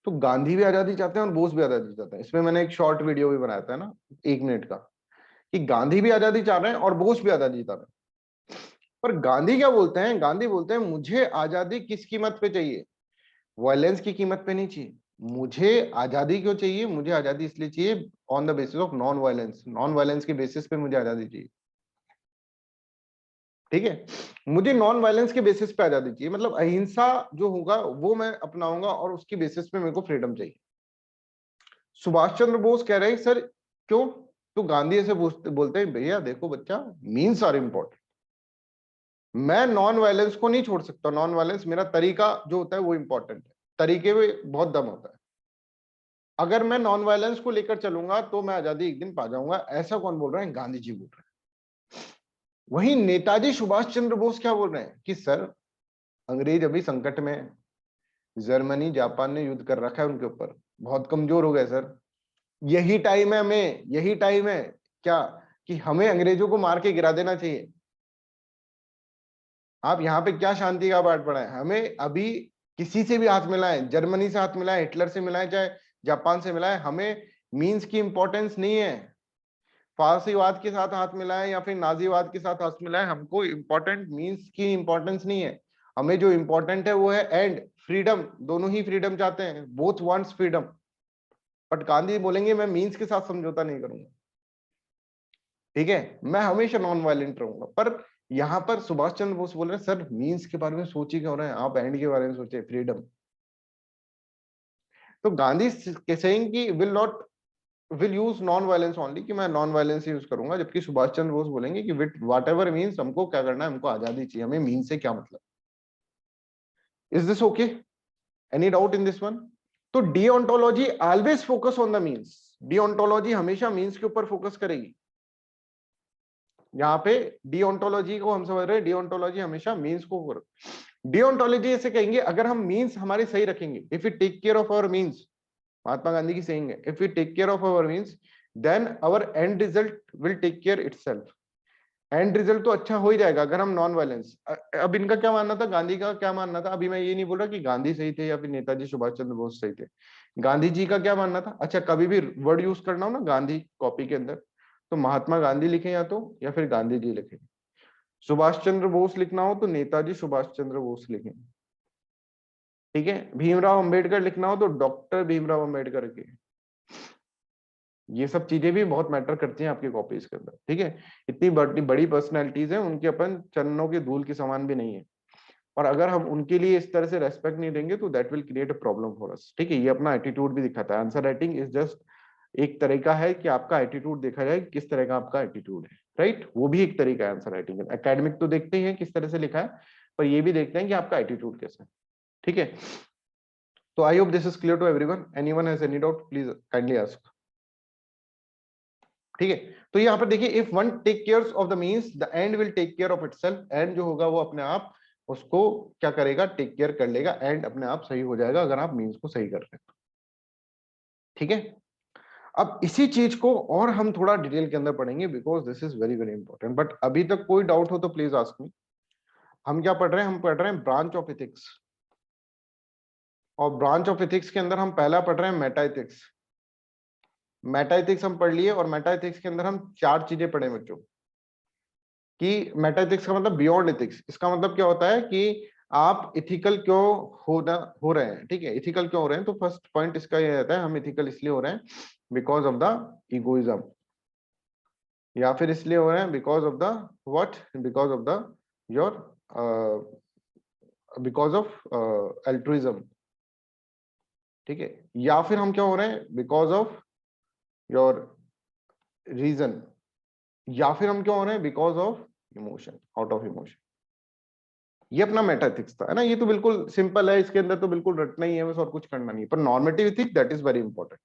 तो गांधी भी आजादी चाहते हैं और बोस भी आजादी चाहते हैं। इसमें मैंने एक शॉर्ट वीडियो भी बनाया था ना, 1 मिनट का, कि गांधी भी आजादी चाह रहे हैं और बोस भी आजादी चाह रहे हैं। पर गांधी क्या बोलते हैं, गांधी बोलते हैं मुझे आजादी किस कीमत पे चाहिए, वायलेंस की कीमत पे नहीं चाहिए। मुझे आजादी क्यों चाहिए, मुझे आजादी इसलिए चाहिए on the basis of non violence, non violence के बेसिस पे मुझे आजादी चाहिए, ठीक है। मुझे नॉन वायलेंस के बेसिस पे आजादी चाहिए, मतलब अहिंसा जो होगा वो मैं अपनाऊंगा और उसकी बेसिस पे मेरे को फ्रीडम चाहिए। सुभाष चंद्र बोस कह रहे हैं सर क्यों, तो गांधी ऐसे बोलते हैं भैया देखो बच्चा, मीन्स आर इंपॉर्टेंट, मैं नॉन वायलेंस को नहीं छोड़ सकता, नॉन वायलेंस मेरा तरीका जो होता है वो इंपॉर्टेंट है, तरीके में बहुत दम होता है। अगर मैं नॉन वायलेंस को लेकर चलूंगा तो मैं आजादी एक दिन पा जाऊंगा। ऐसा कौन बोल रहे हैं, गांधी जी बोल रहे हैं। वहीं नेताजी सुभाष चंद्र बोस क्या बोल रहे हैं कि सर अंग्रेज अभी संकट में है, जर्मनी जापान ने युद्ध कर रखा है उनके ऊपर, बहुत कमजोर हो गए सर, यही टाइम है हमें, यही टाइम है क्या कि हमें अंग्रेजों को मार के गिरा देना चाहिए। आप यहाँ पे क्या शांति का पाठ पढ़ा है, हमें अभी किसी से भी हाथ मिलाए, जर्मनी से हाथ मिलाए, हिटलर से मिलाए, चाहे जापान से मिलाए, हमें मीन्स की इंपॉर्टेंस नहीं है। फारसीवाद के साथ हाथ मिलाए या फिर नाजीवाद के साथ हाथ मिलाए, हमको इंपॉर्टेंट मीन्स की इंपॉर्टेंस नहीं है। हमें जो इंपॉर्टेंट है वो है एंड फ्रीडम, दोनों ही फ्रीडम चाहते हैं, both wants freedom. But Gandhi बोलेंगे मैं मीन्स के साथ समझौता नहीं करूंगा, ठीक है, मैं हमेशा नॉन वायलेंट रहूंगा। पर यहाँ पर सुभाष चंद्र बोस बोल रहे हैं सर मीन्स के बारे में सोच ही क्यों रहे हैं आप, एंड के बारे में सोचे, फ्रीडम। तो गांधी सेइंग कि will use non violence only, कि मैं नॉन वायलेंस यूज करूंगा, जबकि सुभाष चंद्र बोस बोलेंगे कि विट वॉट एवर मीन्स, हमको क्या करना है, हमको आजादी चाहिए, हमें मीन से क्या मतलब। Is this okay, any doubt in this one? तो deontology always focus on the means, deontology हमेशा मीन्स के ऊपर फोकस करेगी। यहाँ पे डिओंटोलॉजी को हम समझ रहे हैं, डिओंटोलॉजी हमेशा मीन्स को, डिओंटोलॉजी ऐसे कहेंगे अगर हम मीन्स हमारे सही रखेंगे, if you take care of our means, Mahatma Gandhi की सेइंग है, if you take care of our means then our end result will take care itself. End result तो अच्छा हो ही जाएगा अगर हम नॉन वायलेंस। अब इनका क्या मानना था, गांधी का क्या मानना था, अभी मैं ये नहीं बोल रहा कि गांधी सही थे या फिर नेताजी सुभाष चंद्र बोस सही थे, गांधी जी का क्या मानना था। अच्छा कभी भी वर्ड यूज करना हो ना गांधी कॉपी के अंदर, तो महात्मा गांधी लिखे या फिर गांधी जी लिखे, सुभाष चंद्र बोस लिखना हो तो नेताजी सुभाष चंद्र बोस लिखें, ठीक है, भीमराव अंबेडकर लिखना हो तो डॉक्टर भीमराव अंबेडकर के। ये सब चीजें भी बहुत मैटर करती हैं आपकी कॉपीज के अंदर, ठीक है। इतनी बड़ी पर्सनैलिटीज हैं, उनके अपन चरणों के धूल के समान भी नहीं है, और अगर हम उनके लिए इस तरह से रेस्पेक्ट नहीं देंगे तो that will create a problem for us, ठीक है। ये अपना एटीट्यूड भी दिखाता है, आंसर राइटिंग इज जस्ट एक तरीका है कि आपका एटीट्यूड देखा जाए किस तरह का आपका एटीट्यूड है, राइट, वो भी एक तरीका है आंसर राइटिंग का। एकेडमिक तो देखते ही हैं किस तरह से लिखा है, पर ये भी देखते हैं कि आपका एटीट्यूड कैसा है, ठीक है। तो I hope this is clear to everyone. Anyone has any doubt please kindly ask. ठीक है, तो यहाँ पर देखिए, if one take care of the means the end will take care of itself. एंड जो होगा वो अपने आप उसको क्या करेगा, टेक केयर कर लेगा. एंड अपने आप सही हो जाएगा अगर आप मीन्स को सही कर रहे हैं. ठीक है, अब इसी चीज को और हम थोड़ा डिटेल के अंदर पढ़ेंगे because this is very very important. But अभी तक कोई डाउट हो तो प्लीज आस्क मी. हम क्या पढ़ रहे हैं, हम पढ़ रहे हैं ब्रांच ऑफ एथिक्स. और ब्रांच ऑफ एथिक्स के अंदर हम पहला पढ़ रहे हैं मेटा एथिक्स. मेटा एथिक्स हम पढ़ लिए और मेटा एथिक्स के अंदर हम 4 चीजें पढ़े बच्चों कि मेटा एथिक्स का मतलब बियॉन्ड एथिक्स. इसका मतलब क्या होता है कि आप इथिकल क्यों हो रहे हैं. ठीक है, इथिकल क्यों हो रहे हैं, तो फर्स्ट पॉइंट इसका ये रहता है हम इथिकल इसलिए हो रहे हैं बिकॉज ऑफ द इगोइज्म, या फिर इसलिए हो रहे हैं because of the what, because of the your because of altruism. ठीक है, या फिर हम क्या हो रहे हैं बिकॉज ऑफ योर रीजन, या फिर हम क्यों हो रहे हैं because of emotion, out of emotion. ये अपना मेटा एथिक्स था, है ना. ये तो बिल्कुल सिंपल है, इसके अंदर तो बिल्कुल रटना ही है बस और कुछ करना नहीं है. पर normative ethics that is very important.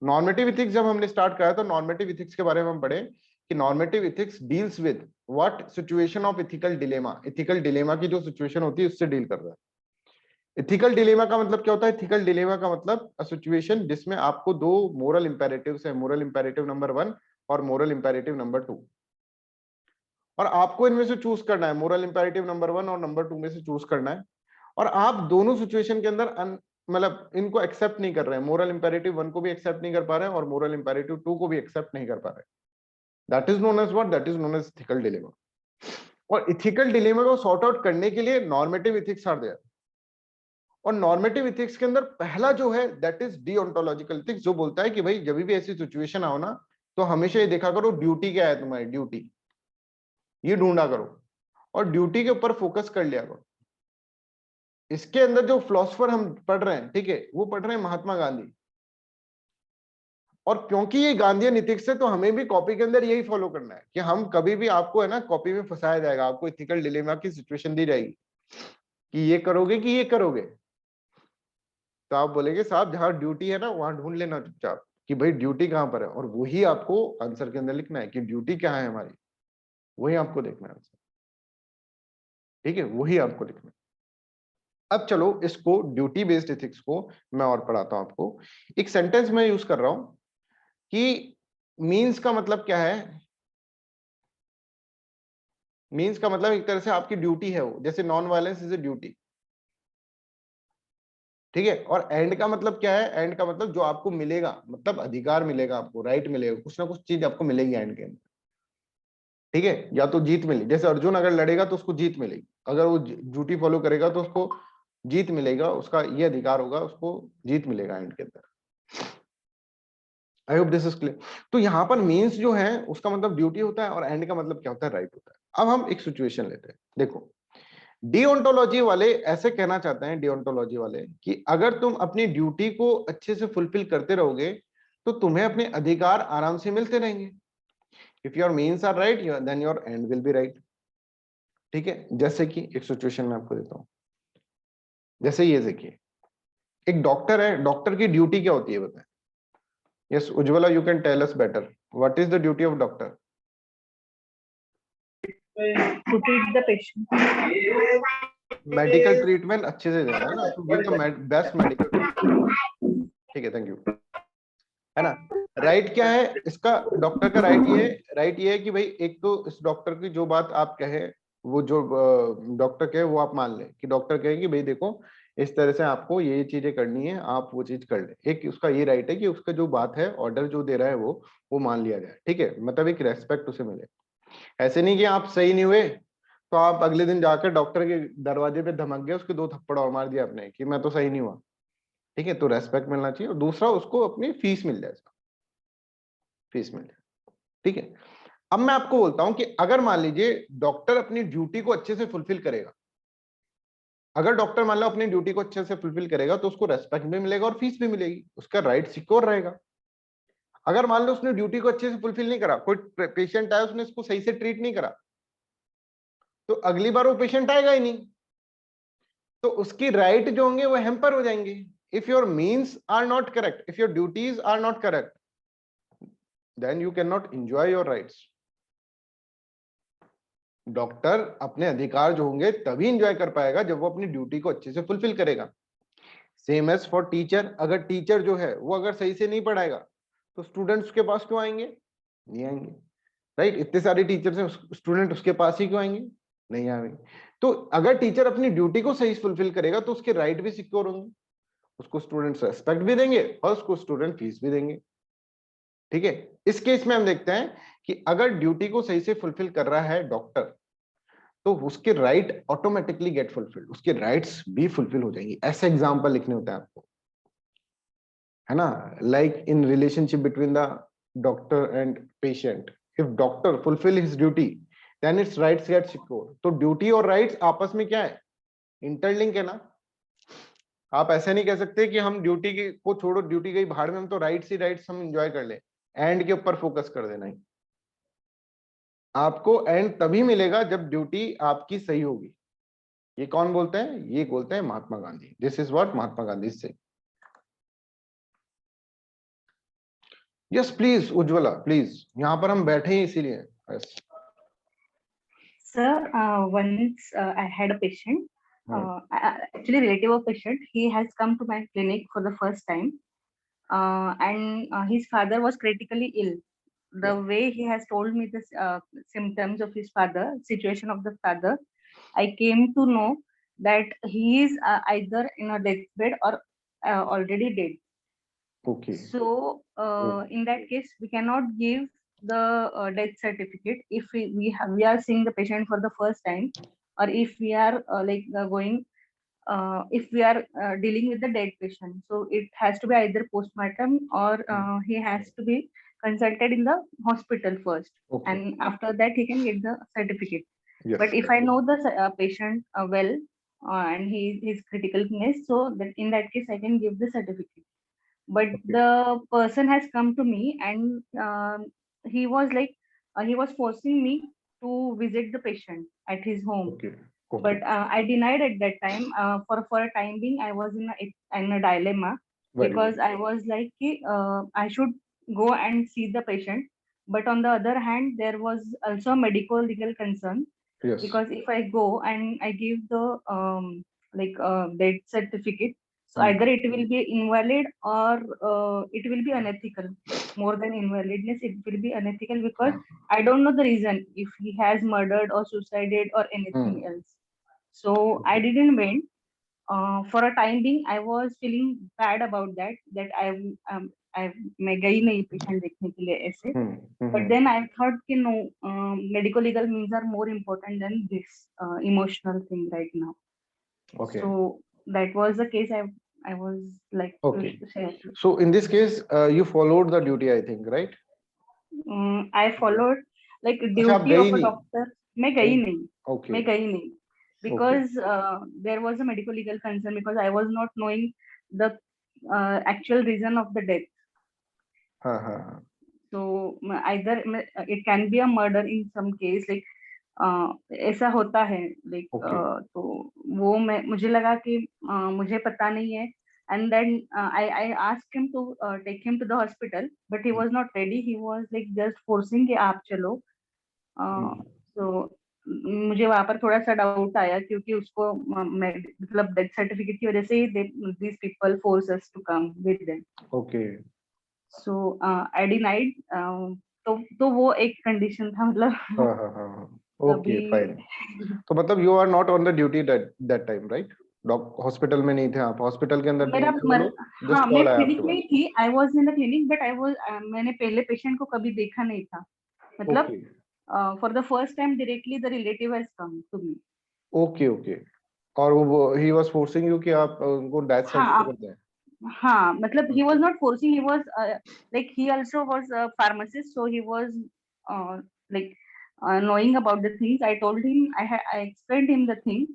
Normative ethics जब हमने स्टार्ट करा तो नॉर्मेटिव एथिक्स के बारे में हम पढ़े कि normative ethics deals with what, situation of ethical dilemma. Ethical dilemma की जो सिचुएशन होती है उससे डील कर रहा है. एथिकल डिलेमा का मतलब क्या होता है, एथिकल डिलेमा का मतलब अ सिचुएशन जिसमें आपको 2 मोरल इंपेरेटिव्स है, मोरल इंपेरेटिव नंबर 1 और मोरल इंपेरेटिव नंबर 2, और आपको इनमें से चूज करना है. मोरल इंपेरेटिव नंबर 1 और नंबर 2 में से चूज करना है. और आप दोनों सिचुएशन के अंदर मतलब इनको एक्सेप्ट नहीं कर रहे हैं. मोरल इंपेरेटिव 1 को भी एक्सेप्ट नहीं कर पा रहे हैं और मोरल इंपेरेटिव 2 को भी एक्सेप्ट नहीं कर पा रहे. That is known as what, that is known as ethical dilemma. और एथिकल डिलेमा को सॉर्ट आउट करने के लिए नॉर्मेटिव एथिक्स आर देयर. और नॉर्मेटिव एथिक्स के अंदर पहला जो है दैट इज डिओंटोलॉजिकल एथिक्स, जो बोलता है कि भाई जब भी ऐसी सिचुएशन आओ ना तो हमेशा ये देखा करो ड्यूटी क्या है तुम्हारी, ड्यूटी ये ढूंढा करो और ड्यूटी के ऊपर फोकस कर लिया करो. इसके अंदर जो फिलोसोफर हम पढ़ रहे हैं, ठीक है, वो पढ़ रहे हैं महात्मा गांधी. और क्योंकि ये गांधीयन एथिक्स है तो हमें भी कॉपी के अंदर यही फॉलो करना है कि हम कभी भी आपको है ना कॉपी में फंसाया जाएगा, आपको एथिकल डिलेमा की सिचुएशन दी जाएगी कि ये करोगे कि ये करोगे, तो आप बोलेंगे साहब जहां ड्यूटी है ना वहां ढूंढ लेना चुपचाप कि भाई ड्यूटी कहां पर है, और वही आपको आंसर के अंदर लिखना है कि ड्यूटी क्या है हमारी, वही आपको देखना है आंसर. ठीक है, वही आपको लिखना है. अब चलो इसको ड्यूटी बेस्ड एथिक्स को मैं और पढ़ाता हूं आपको. एक सेंटेंस मैं यूज कर रहा हूं कि मीन्स का मतलब क्या है. मीन्स का मतलब एक तरह से आपकी ड्यूटी है वो, जैसे non violence is a duty. ठीक है, और एंड का मतलब क्या है, एंड का मतलब जो आपको मिलेगा, मतलब अधिकार मिलेगा आपको, राइट मिलेगा, कुछ ना कुछ चीज आपको मिलेगी एंड के अंदर. ठीक है, या तो जीत मिलेगी, जैसे अर्जुन अगर लड़ेगा तो उसको जीत मिलेगी, अगर वो ड्यूटी फॉलो करेगा तो उसको जीत मिलेगा, उसका ये अधिकार होगा, उसको जीत मिलेगा एंड के अंदर. आई होप दिस इज क्लियर. तो यहाँ पर मीन्स जो है उसका मतलब ड्यूटी होता है और एंड का मतलब क्या होता है, राइट होता है. अब हम एक सिचुएशन लेते हैं. देखो, डिओंटोलॉजी वाले ऐसे कहना चाहते हैं, डिओंटोलॉजी वाले, कि अगर तुम अपनी ड्यूटी को अच्छे से फुलफिल करते रहोगे तो तुम्हें अपने अधिकार आराम से मिलते रहेंगे. If your means are right then your end will be right. ठीक है, जैसे कि एक सिचुएशन में आपको देता हूं. जैसे ये देखिए, एक डॉक्टर है, डॉक्टर की ड्यूटी क्या होती है बताएं. Yes Ujjwala, you can tell us better what is the duty of doctor. To treat the patient. Medical treatment अच्छे से देना है ना, to give the best medical treatment. ठीक है, थैंक यू. है ना, राइट क्या है इसका, डॉक्टर का राइट ये है कि भाई एक तो इस डॉक्टर की जो बात आप कहे, वो जो डॉक्टर कहे वो आप मान ले, कि डॉक्टर कहे कि भाई देखो इस तरह से आपको ये चीजें करनी है, आप वो चीज कर ले. एक उसका ये राइट है कि उसका जो बात है, ऑर्डर जो दे रहा है वो मान लिया जाए. ठीक है, मतलब एक रेस्पेक्ट उसे मिले. ऐसे नहीं कि आप सही नहीं हुए तो आप अगले दिन जाकर डॉक्टर के दरवाजे पे धमक गए, उसके 2 थप्पड़ और मार दिया आपने कि मैं तो सही नहीं हुआ. ठीक है, तो रेस्पेक्ट मिलना चाहिए. और दूसरा उसको अपनी फीस मिल जाए, फीस मिल जाए. ठीक है, अब मैं आपको बोलता हूं कि अगर मान लीजिए डॉक्टर अपनी ड्यूटी को अच्छे से फुलफिल करेगा, अगर डॉक्टर मान लो अपनी ड्यूटी को अच्छे से फुलफिल करेगा तो उसको रेस्पेक्ट भी मिलेगा और फीस भी मिलेगी, उसका राइट सिक्योर रहेगा. अगर मान लो उसने ड्यूटी को अच्छे से फुलफिल नहीं करा, कोई पेशेंट आया उसने इसको सही से ट्रीट नहीं करा, तो अगली बार वो पेशेंट आएगा ही नहीं, तो उसकी राइट जो होंगे वो हैम्पर हो जाएंगे. if your means are not correct, if your duties are not correct, then you cannot enjoy your rights. Doctor अपने अधिकार जो होंगे तभी एंजॉय कर पाएगा जब वो अपनी ड्यूटी को अच्छे से फुलफिल करेगा. सेम एज फॉर टीचर, अगर टीचर जो है वो अगर सही से नहीं पढ़ाएगा तो स्टूडेंट्स के पास क्यों आएंगे? नहीं आएंगे, राइट? इतने सारे टीचर्स हैं, स्टूडेंट उसके पास ही क्यों आएंगे? नहीं आएंगे. तो अगर टीचर अपनी ड्यूटी को सही फुलफिल करेगा तो उसके राइट भी सिक्योर होंगे, उसको स्टूडेंट्स रेस्पेक्ट भी देंगे और उसको स्टूडेंट फीस भी देंगे. ठीक है, इस केस में हम देखते हैं कि अगर ड्यूटी को सही से फुलफिल कर रहा है डॉक्टर तो उसके राइट ऑटोमेटिकली गेट फुलफिल्ड, उसके राइट्स भी फुलफिल हो जाएंगे. ऐसे एग्जांपल लिखने होते हैं आपको, है ना? Like in relationship between the doctor and patient, if doctor fulfil his duty then its rights get secure. तो ड्यूटी और राइट्स आपस में क्या है? इंटरलिंक है ना. आप ऐसे नहीं कह सकते कि हम ड्यूटी को छोड़ो, ड्यूटी गई भाड़ में, हम तो राइट्स ही राइट्स हम एंजॉय कर ले. एंड के ऊपर फोकस कर देना ही. आपको एंड तभी मिलेगा जब ड्यूटी आपकी सही होगी. ये कौन बोलते हैं? ये बोलते हैं Mahatma Gandhi. This is what Mahatma Gandhi से. Yes please Ujjwala, please. यहाँ पर हम बैठे हैं इसीलिए. yes. Sir, once I had a patient, actually relative of patient. He has come to my clinic for the first time, and his father was critically ill. The way he has told me the symptoms of his father, situation of the father, I came to know that he is either in a deathbed or already dead. Okay. So in that case, we cannot give the death certificate if we are seeing the patient for the first time, or if we are if we are dealing with the dead patient. So it has to be either postmortem or he has to be consulted in the hospital first, and after that he can get the certificate. Yes. But if I know the patient well and his criticalness, so that in that case I can give the certificate. But the person has come to me and he was like he was forcing me to visit the patient at his home. But I denied at that time. For a time being, I was in a dilemma. Because I was like I should go and see the patient, but on the other hand there was also a medical legal concern. Yes. Because if I go and I give the death certificate, so either it will be invalid or it will be unethical. More than invalidness, it will be unethical because I don't know the reason if he has murdered or suicided or anything else. So I didn't went. For a time being, I was feeling bad about that I मैं गई नहीं patient देखने के लिए ऐसे. But then I thought कि no, medical legal means are more important than this emotional thing right now. Okay. So that was the case I was like. Okay. So in this case, you followed the duty, I think, right? I followed like duty of a doctor. मैं गई नहीं. Okay. मैं गई नहीं. Because there was a medical legal concern, because I was not knowing the actual reason of the death. So either it can be a murder in some case, like ऐसा होता है, like तो वो मुझे लगा कि मुझे पता नहीं है. And then I asked him to take him to the hospital, but he was not ready. He was like just forcing कि आप चलो. So मुझे वहां पर थोड़ा सा डाउट आया क्योंकि उसको मतलब डेथ सर्टिफिकेट की वजह से these people force us to come with them. Okay. So I denied. तो वो एक कंडीशन था मतलब. Okay, fine. तो मतलब you are not on the duty that time, right? Hospital में नहीं थे आप, हॉस्पिटल के अंदर नहीं थे. हाँ, मैं क्लिनिक में थी. I was in the clinic, but मैंने पहले पेशेंट को कभी देखा नहीं था. मतलब for the first time directly the relative has come to me. Okay, okay. और वो he was forcing you कि आप उनको डेथ सर्टिफिकेट दें. हाँ, मतलब he was not forcing. He was like he also was a pharmacist, so he was like knowing about the things. I told him, I explained him the thing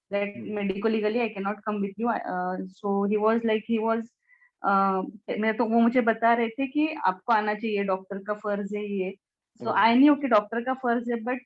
that medical legally I cannot come with you. So he was like मैं तो वो मुझे बता रहे थे कि आपको आना चाहिए, डॉक्टर का फर्ज है ये. So I knew कि डॉक्टर का फर्ज है, but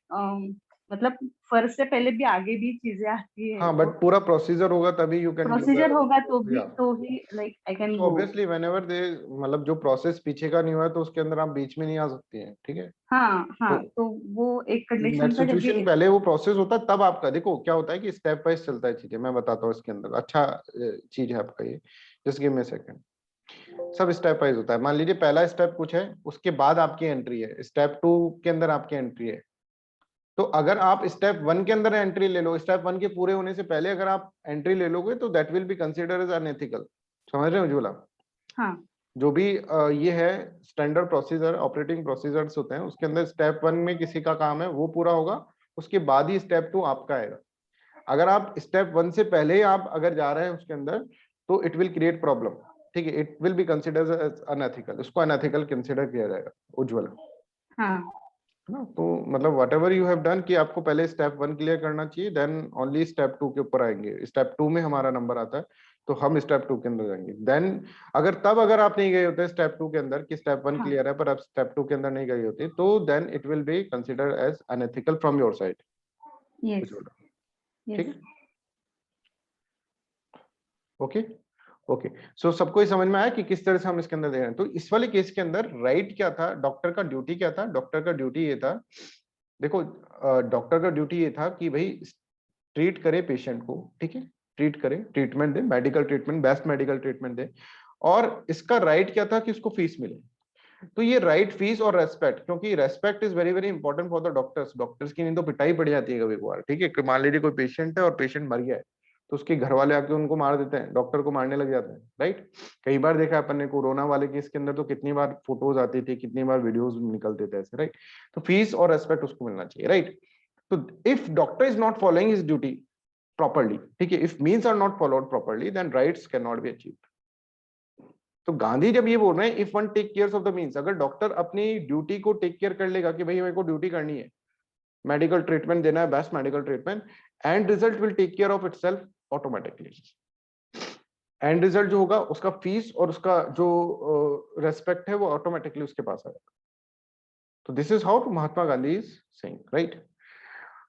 मतलब फर्स्ट से पहले भी आगे भी चीजें आती है, हाँ, तो बट पूरा प्रोसीजर होगा तभी यू कैन गिव प्रोसीजर होगा या तो ही like I can so go. Obviously whenever they, मतलब जो प्रोसेस पीछे का नहीं हुआ है तो उसके अंदर आप बीच में नहीं आ सकती हैं, ठीक है। हाँ हाँ, तो तो वो एक इन दैट कंडीशन था जब सिचुएशन ये। पहले वो प्रोसेस होता है तब आपका, देखो क्या होता है कि स्टेप वाइज चलता है चीजें, मैं बताता हूँ इसके अंदर अच्छा चीज है आपका ये, जस्ट गिव मी सेकंड। सब स्टेप वाइज होता है। मान लीजिए पहला स्टेप कुछ है, उसके बाद आपकी एंट्री है, स्टेप 2 के अंदर आपकी एंट्री है। तो अगर आप स्टेप 1 के अंदर एंट्री ले लो, स्टेप 1 के पूरे होने से पहले अगर आप एंट्री ले लोगे तो that will be consider as unethical. समझ रहे हो उज्ज्वला? हाँ जो भी ये है स्टैंडर्ड प्रोसीजर, ऑपरेटिंग प्रोसीजर्स होते हैं, उसके अंदर स्टेप 1 में किसी का काम है वो पूरा होगा, उसके बाद ही स्टेप 2 आपका आएगा। अगर आप स्टेप 1 से पहले ही आप अगर जा रहे हैं उसके अंदर तो इट विल क्रिएट प्रॉब्लम, ठीक है, it will be considered as unethical, उसको अनएथिकल कंसिडर किया जाएगा उज्ज्वल, हाँ है ना। तो मतलब whatever you have done कि आपको पहले स्टेप 1 क्लियर करना चाहिए, देन ओनली स्टेप 2 के ऊपर आएंगे। स्टेप 2 में हमारा नंबर आता है तो हम स्टेप 2 के अंदर जाएंगे। देन अगर आप नहीं गए होते स्टेप 2 के अंदर कि स्टेप 1 हाँ, क्लियर है पर आप स्टेप 2 के अंदर नहीं गए होते, तो then it will be considered as unethical from your side. Yes ठीक यस। है, ओके ओके। सो सबको ही समझ में आया कि किस तरह से हम इसके अंदर दे रहे हैं। तो इस वाले केस के अंदर राइट क्या था, डॉक्टर का ड्यूटी क्या था? डॉक्टर का ड्यूटी ये था, देखो डॉक्टर का ड्यूटी ये था कि भाई ट्रीट करे पेशेंट को, ठीक है, ट्रीट करे, ट्रीटमेंट दे, medical treatment, best medical treatment दे। और इसका राइट क्या था कि उसको फीस मिले। तो ये राइट, फीस और रेस्पेक्ट, क्योंकि respect is very very important for the doctors. Doctors की नहीं तो पिटाई पड़ जाती है कभी कभार, ठीक है। मान लीजिए कोई पेशेंट है और पेशेंट मर गया है तो उसके घर वाले आके उनको मार देते हैं, डॉक्टर को मारने लग जाते हैं, राइट। कई बार देखा अपन ने कोरोना वाले केस के अंदर तो कितनी बार फोटोज आती थी, कितनी बार वीडियोज निकलते थे ऐसे, राइट। तो फीस और रेस्पेक्ट उसको मिलना चाहिए, राइट। तो if doctor is not following his duty properly, ठीक है, if means are not followed properly then rights can not be achieved. तो गांधी जब ये बोल रहे हैं if one take care of the means, अगर डॉक्टर अपनी ड्यूटी को टेक केयर कर लेगा कि भाई मेरे को ड्यूटी करनी है, मेडिकल ट्रीटमेंट देना है, best medical treatment, end result will take care of itself automatically. End result जो होगा उसका फीस और उसका जो रेस्पेक्ट है वो ऑटोमेटिकली उसके पास आएगा। तो this is how Mahatma Gandhi is saying, right.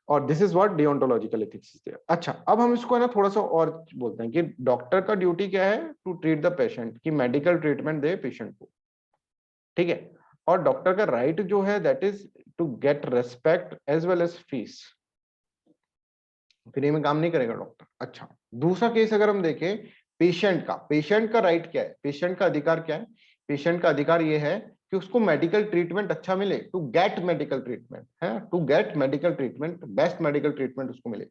और this is what deontological ethics is there. अच्छा, अब हम इसको है ना थोड़ा सा और बोलते हैं कि डॉक्टर का ड्यूटी क्या है, टू ट्रीट द पेशेंट, कि मेडिकल ट्रीटमेंट दे पेशेंट को, ठीक है। और डॉक्टर का राइट जो है that is to get respect as well as fees. Free में काम नहीं करेगा डॉक्टर। अच्छा, दूसरा केस अगर हम देखें पेशेंट का राइट क्या है, पेशेंट का अधिकार क्या है? पेशेंट का अधिकार ये है कि उसको मेडिकल ट्रीटमेंट अच्छा मिले, टू गेट मेडिकल ट्रीटमेंट, है to get medical treatment, best medical treatment उसको मिले।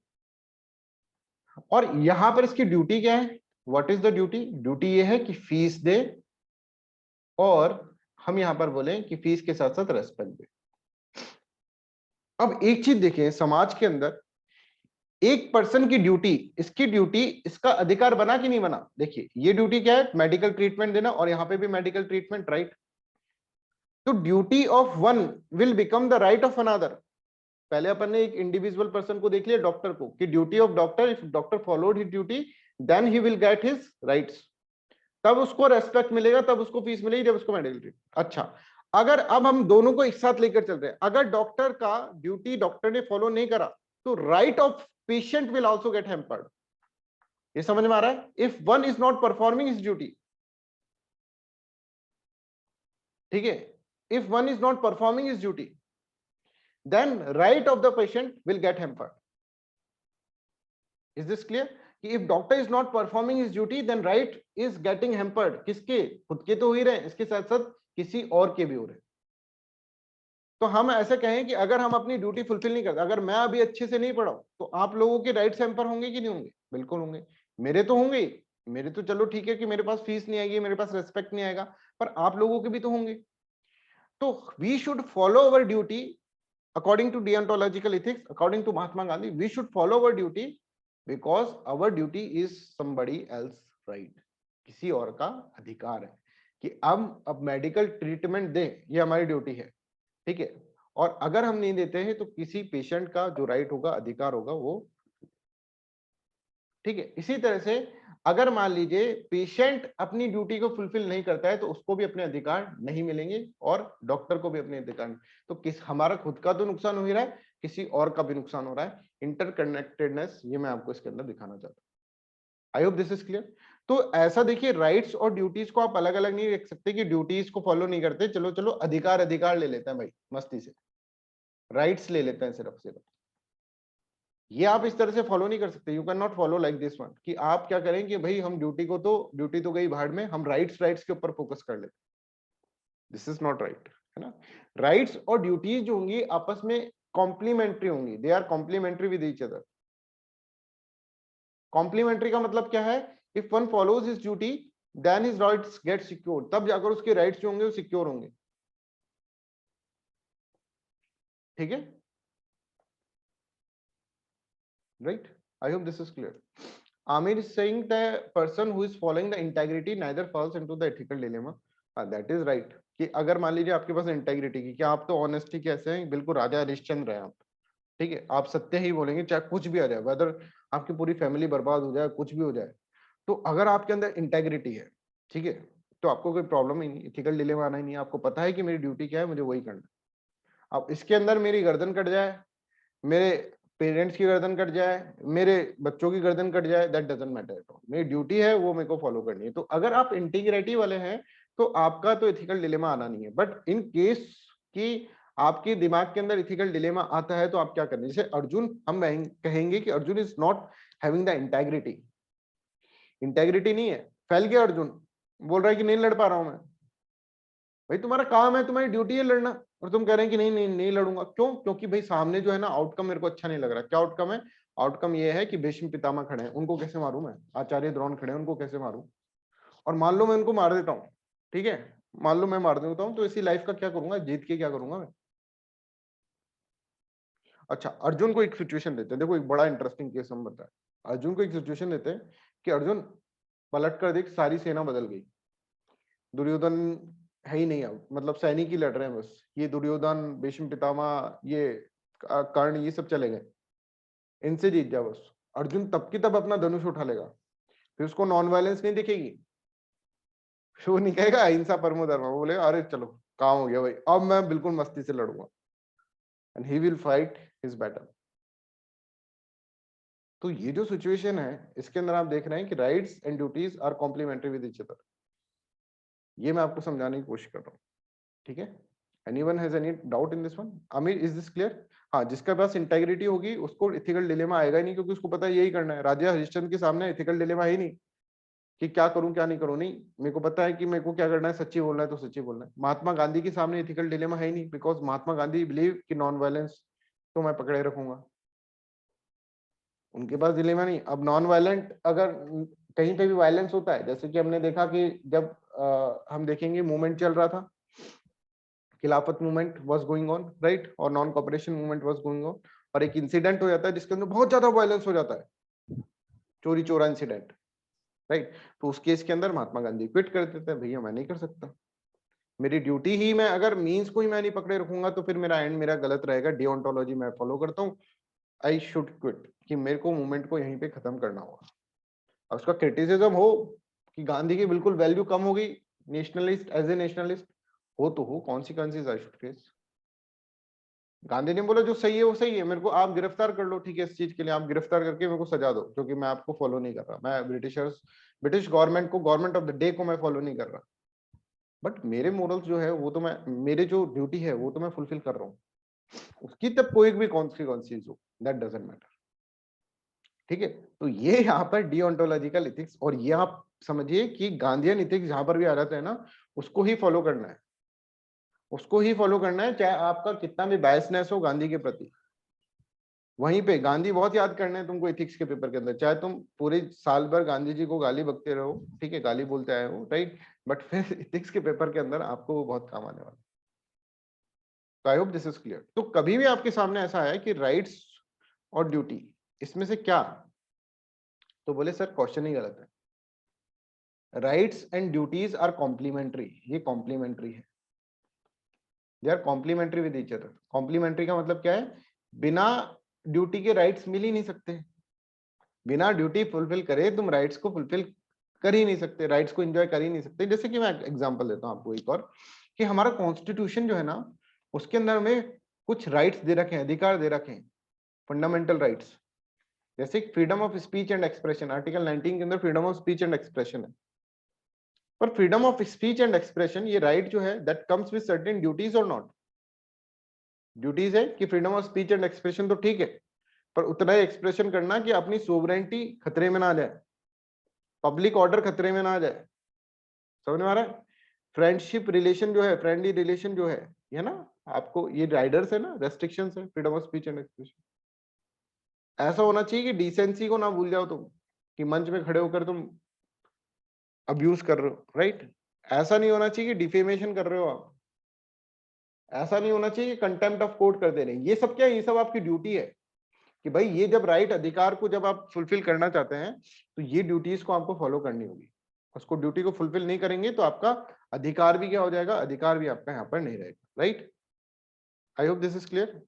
और यहां पर इसकी ड्यूटी क्या है? What is the duty? Duty ये है कि फीस दे, और हम यहां पर बोले कि फीस के साथ साथ रेस्पेक्ट दे। अब एक चीज देखिए, समाज के अंदर एक पर्सन की ड्यूटी, इसकी ड्यूटी, इसका अधिकार बना कि नहीं बना? देखिए ये ड्यूटी क्या है, मेडिकल ट्रीटमेंट देना, और यहां पे भी मेडिकल ट्रीटमेंट, राइट। तो duty of one will become the right of another. पहले अपन ने एक इंडिविजुअल पर्सन को देख लिया, डॉक्टर को, कि duty of doctor, if doctor followed his duty then he will get his rights, तब उसको रेस्पेक्ट मिलेगा, तब उसको फीस मिलेगी, जब उसको मेडिकल ट्रीटमेंट। अच्छा, अगर अब हम दोनों को एक साथ लेकर चल रहे हैं, अगर डॉक्टर का ड्यूटी डॉक्टर ने फॉलो नहीं करा तो right of patient will also get hampered. ये समझ में आ रहा है? If one is not performing his duty, ठीक है, if one is not performing his duty then right of the patient will get hampered. Is this clear? कि if doctor is not performing his duty then right is getting hampered. किसके? खुद के तो हो ही रहे हैं, इसके साथ साथ किसी और के भी हो रहे हैं। तो हम ऐसे कहें कि अगर हम अपनी ड्यूटी फुलफिल नहीं करते, अगर मैं अभी अच्छे से नहीं पढ़ा हूं, तो आप लोगों के राइट्स हैम्पर होंगे कि नहीं होंगे? बिल्कुल होंगे। मेरे तो होंगे ही। मेरे तो चलो ठीक है कि मेरे पास फीस नहीं आएगी, मेरे पास रेस्पेक्ट नहीं आएगा, पर आप लोगों के भी तो होंगे। तो we should follow our duty according to deontological ethics, according to Mahatma Gandhi, we should follow our duty because our duty is somebody else right, किसी और का अधिकार है कि अब मेडिकल ट्रीटमेंट दें, ये हमारी ड्यूटी है, ठीक है। और अगर हम नहीं देते हैं तो किसी पेशेंट का जो राइट होगा, अधिकार होगा, वो, ठीक है। इसी तरह से अगर मान लीजिए पेशेंट अपनी ड्यूटी को फुलफिल नहीं करता है तो उसको भी अपने अधिकार नहीं मिलेंगे और डॉक्टर को भी अपने अधिकार नहीं। तो किस हमारा खुद का तो नुकसान हो ही रहा है, किसी और का भी नुकसान हो रहा है। इंटरकनेक्टेडनेस ये मैं आपको इसके अंदर दिखाना चाहता हूँ। आई होप दिस इज क्लियर। तो ऐसा देखिए, राइट्स और ड्यूटीज को आप अलग अलग नहीं देख सकते कि ड्यूटीज को फॉलो नहीं करते, चलो चलो अधिकार अधिकार ले लेते हैं भाई मस्ती से, राइट्स ले लेते हैं सिर्फ सिर्फ। ये आप इस तरह से फॉलो नहीं कर सकते। You can not follow like this one कि आप क्या करें कि भाई हम ड्यूटी तो गई भाड़ में, हम राइट्स राइट्स के ऊपर फोकस कर लेते। दिस इज नॉट राइट, है ना। राइट्स और ड्यूटीज जो होंगी आपस में कॉम्प्लीमेंट्री होंगी, they are complementary with each other. Complementary का मतलब क्या है, if one follows his duty then his rights get secure, तब जाकर उसके राइट्स जो होंगे वो सिक्योर होंगे। ठीक है, right? I hope this is clear. Amir is saying the person who is following the integrity neither falls into the ethical dilemma. That is right. कि अगर मान लीजिए आपके पास इंटेग्रिटी की, क्या आप तो ऑनेस्टी कैसे हैं, बिल्कुल राजा हरिश्चंद्र हैं आप, ठीक है, आप सत्य ही बोलेंगे चाहे कुछ भी आ जाए, वेदर आपकी पूरी फैमिली बर्बाद हो जाए, कुछ भी हो जाए। तो अगर आपके अंदर इंटेग्रिटी है, ठीक है, तो आपको कोई प्रॉब्लम ही नहीं, एथिकल डिलेमा आना ही नहीं। आपको पता है कि मेरी ड्यूटी क्या है, मुझे वही करना है। अब इसके अंदर मेरी गर्दन कट जाए, मेरे पेरेंट्स की गर्दन कट जाए, मेरे बच्चों की गर्दन कट जाए, that doesn't matter at all. मेरी ड्यूटी है वो मेरे को फॉलो करनी है। तो अगर आप इंटीग्रिटी वाले हैं तो आपका तो एथिकल डिलेमा आना नहीं है। बट इन केस कि आपके दिमाग के अंदर एथिकल डिलेमा आता है तो आप क्या करें, जैसे अर्जुन, हम कहेंगे कि Arjun is not having the integrity. Integrity नहीं है, फैल गया अर्जुन, बोल रहा है कि नहीं लड़ पा रहा हूं मैं। भाई तुम्हारा काम है, तुम्हारी ड्यूटी है लड़ना, और तुम कह रहे हैं कि नहीं नहीं नहीं लड़ूंगा। क्यों? क्योंकि भाई सामने जो है ना आउटकम मेरे को अच्छा नहीं लग रहा। क्या आउटकम है? आउटकम ये है कि भीष्म पितामह खड़े हैं, उनको कैसे मारूं मैं, आचार्य द्रोण खड़े हैं, उनको कैसे मारूं। और मान लो मैं उनको मार देता हूँ, ठीक है, मान लो मैं मार देता हूँ, तो इसी लाइफ का क्या करूंगा, जीत के क्या करूंगा मैं। अच्छा, अर्जुन को एक सिचुएशन देते हैं, देखो एक बड़ा इंटरेस्टिंग केस हम बताए। अर्जुन को एक सिचुएशन देते हैं कि अर्जुन पलट कर देख, सारी सेना बदल गई, दुर्योधन है ही नहीं, अब मतलब सैनिक ही लड़ रहे हैं बस, ये दुर्योधन, भीष्म पितामह, ये कर्ण, ये सब चले गए, इनसे जीत जा बस। अर्जुन तब की तब अपना धनुष उठा लेगा, फिर उसको नॉन वायलेंस नहीं दिखेगी, फिर वो नहीं कहेगा अहिंसा परमो धर्म, वो बोलेगा अरे चलो काम हो गया भाई, अब मैं बिल्कुल मस्ती से लड़ूंगा, and he will fight his battle. तो ये जो सिचुएशन है इसके अंदर आप देख रहे हैं कि rights and duties are complementary with each other. ये मैं आपको समझाने की कोशिश कर रहा हूँ, ठीक है। Anyone has any doubt in this one? Aamir, is this clear? हाँ, जिसके पास इंटेग्रिटी होगी उसको एथिकल डिलेमा आएगा ही नहीं, क्योंकि उसको पता है यही करना है। राजा हरिश्चंद्र के सामने एथिकल डिलेमा ही नहीं कि क्या करूं क्या नहीं करूं, नहीं, मेरे को पता है कि मेरे को क्या करना है, सच्ची बोलना है तो सच्ची बोलना है। महात्मा गांधी के सामने एथिकल डिलेमा है ही नहीं, बिकॉज महात्मा गांधी बिलीव कि नॉन वायलेंस तो मैं पकड़े रखूंगा, उनके पास डिलेमा नहीं। अब नॉन वायलेंट अगर कहीं पे भी वायलेंस होता है, जैसे कि हमने देखा कि जब हम देखेंगे मूवमेंट चल रहा था, Khilafat movement was going on, right, और non cooperation movement was going on, और एक इंसिडेंट हो जाता है जिसके अंदर बहुत ज्यादा वायलेंस हो जाता है, चोरी चोरा इंसिडेंट, राइट। तो उस केस के अंदर महात्मा गांधी क्विट कर देते हैं, भैया मैं नहीं कर सकता, मेरी ड्यूटी ही मैं अगर मींस को ही मैं नहीं पकड़े रखूंगा तो फिर मेरा एंड मेरा गलत रहेगा, डिओन्टोलॉजी मैं फॉलो करता हूँ, आई शुड क्विट, कि मेरे को मूवमेंट को यहीं पे खत्म करना होगा। और उसका क्रिटिसिज्म हो कि गांधी की बिल्कुल वैल्यू कम हो गई, नेशनलिस्ट एज ए नेशनलिस्ट हो तो हो, consequences I should face. Gandhi ने बोला जो सही है वो सही है, मेरे को आप गिरफ्तार कर लो, ठीक है, इस चीज के लिए आप गिरफ्तार करके मेरे को सजा दो, क्योंकि मैं आपको फॉलो नहीं कर रहा, मैं ब्रिटिश गवर्नमेंट को, गवर्नमेंट ऑफ द डे को मैं फॉलो नहीं कर रहा, बट मेरे मोरल्स जो है वो तो मैं, मेरे जो ड्यूटी है वो तो मैं फुलफिल कर रहा हूँ, उसकी तब कोई भी कॉन्सिक्वेंसेस हो, दैट डजंट मैटर, ठीक है। तो ये यहाँ पर डिओन्टोलॉजिकल इथिक्स, और ये आप समझिए कि गांधीयन इथिक्स जहां पर भी आ जाते हैं ना, उसको ही फॉलो करना है, उसको ही फॉलो करना है, चाहे आपका कितना भी बायसनेस हो गांधी के प्रति। वहीं पे गांधी बहुत याद करना है तुमको इथिक्स के पेपर के अंदर, चाहे तुम पूरे साल भर गांधी जी को गाली बकते रहो, ठीक है, गाली बोलते आए हो, राइट, बट फिर इथिक्स के पेपर के अंदर आपको वो बहुत काम आने वाला है। तो I hope this is clear. तो कभी भी आपके सामने ऐसा है कि राइट्स और ड्यूटी, इसमें से क्या, तो बोले सर क्वेश्चन ही गलत है, rights and duties are complementary, ये कॉम्प्लीमेंट्री है, they are complementary with each other. Complementary का मतलब क्या है, बिना ड्यूटी के राइट्स मिल ही नहीं सकते, बिना ड्यूटी फुलफिल करे तुम राइट्स को फुलफिल कर ही नहीं सकते, राइट्स को एंजॉय कर ही नहीं सकते। जैसे कि मैं एग्जांपल देता हूं आपको एक और, कि हमारा कॉन्स्टिट्यूशन जो है ना, उसके अंदर हमें कुछ राइट्स दे रखे हैं, अधिकार दे रखे हैं, फंडामेंटल राइट्स, जैसे freedom of speech and expression, article 19 के अंदर freedom of speech and expression है। पर freedom of speech and expression ये राइट जो है that comes with certain duties और नॉट। ड्यूटीज है कि freedom of speech and expression तो ठीक है, पर उतना ही एक्सप्रेशन करना कि अपनी सोवरेनिटी खतरे में ना आ जाए, पब्लिक ऑर्डर खतरे में ना आ जाए। समझ में आ रहा है? फ्रेंडशिप रिलेशन जो है, फ्रेंडली रिलेशन जो है, ये ना आपको ये राइडर्स है ना, रेस्ट्रिक्शंस है freedom of speech and expression. ऐसा होना चाहिए कि डिसेंसी को ना भूल जाओ तुम, कि मंच में खड़े होकर तुम अब्यूज कर रहे हो, राइट? ऐसा नहीं होना चाहिए कि डिफेमेशन कर रहे हो आप, ऐसा नहीं होना चाहिए कि कंटेम्प्ट ऑफ कोर्ट कर दे रहे हैं। ये सब क्या है? ये सब आपकी ड्यूटी है कि भाई ये जब राइट अधिकार को जब आप फुलफिल करना चाहते हैं तो ये ड्यूटीज को आपको फॉलो करनी होगी। उसको ड्यूटी को फुलफिल नहीं करेंगे तो आपका अधिकार भी क्या हो जाएगा? अधिकार भी आपका यहाँ पर नहीं रहेगा, right? I hope this is clear.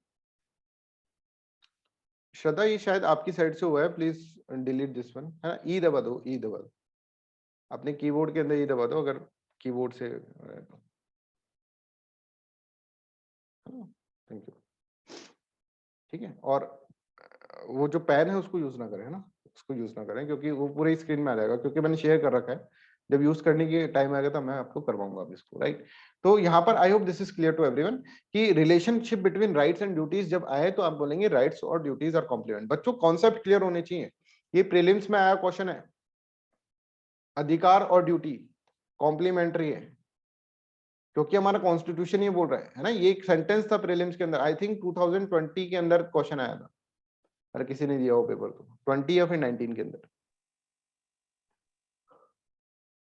Shraddha, ये शायद आपकी साइड से हुआ है, प्लीज डिलीट दिस वन, है ना? ई दबा दो, ई दबा दो अपने कीबोर्ड के अंदर, ई दबा दो अगर कीबोर्ड से, थैंक यू। ठीक है, और वो जो पेन है उसको यूज ना करें, है ना? उसको यूज ना करें क्योंकि वो पूरे स्क्रीन में आ जाएगा, क्योंकि मैंने शेयर कर रखा है। जब यूज करने की टाइम आएगा तो मैं आपको करवाऊंगा अब इसको, राइट? तो यहाँ पर I hope this is clear to everyone कि relationship between rights and duties जब आए तो आप बोलेंगे राइट्स और ड्यूटीज आर कॉम्प्लीमेंट। बच्चों कॉन्सेप्ट क्लियर होने चाहिए। ये प्रीलिम्स में आया क्वेश्चन है, अधिकार और ड्यूटी कॉम्प्लीमेंट्री है, क्योंकि हमारा कॉन्स्टिट्यूशन ये बोल रहा है ना? ये एक सेंटेंस था प्रीलिम्स के अंदर, आई थिंक 2020 के अंदर क्वेश्चन आया था, अगर किसी ने दिया हो पेपर तो 20 या फिर 19 के अंदर।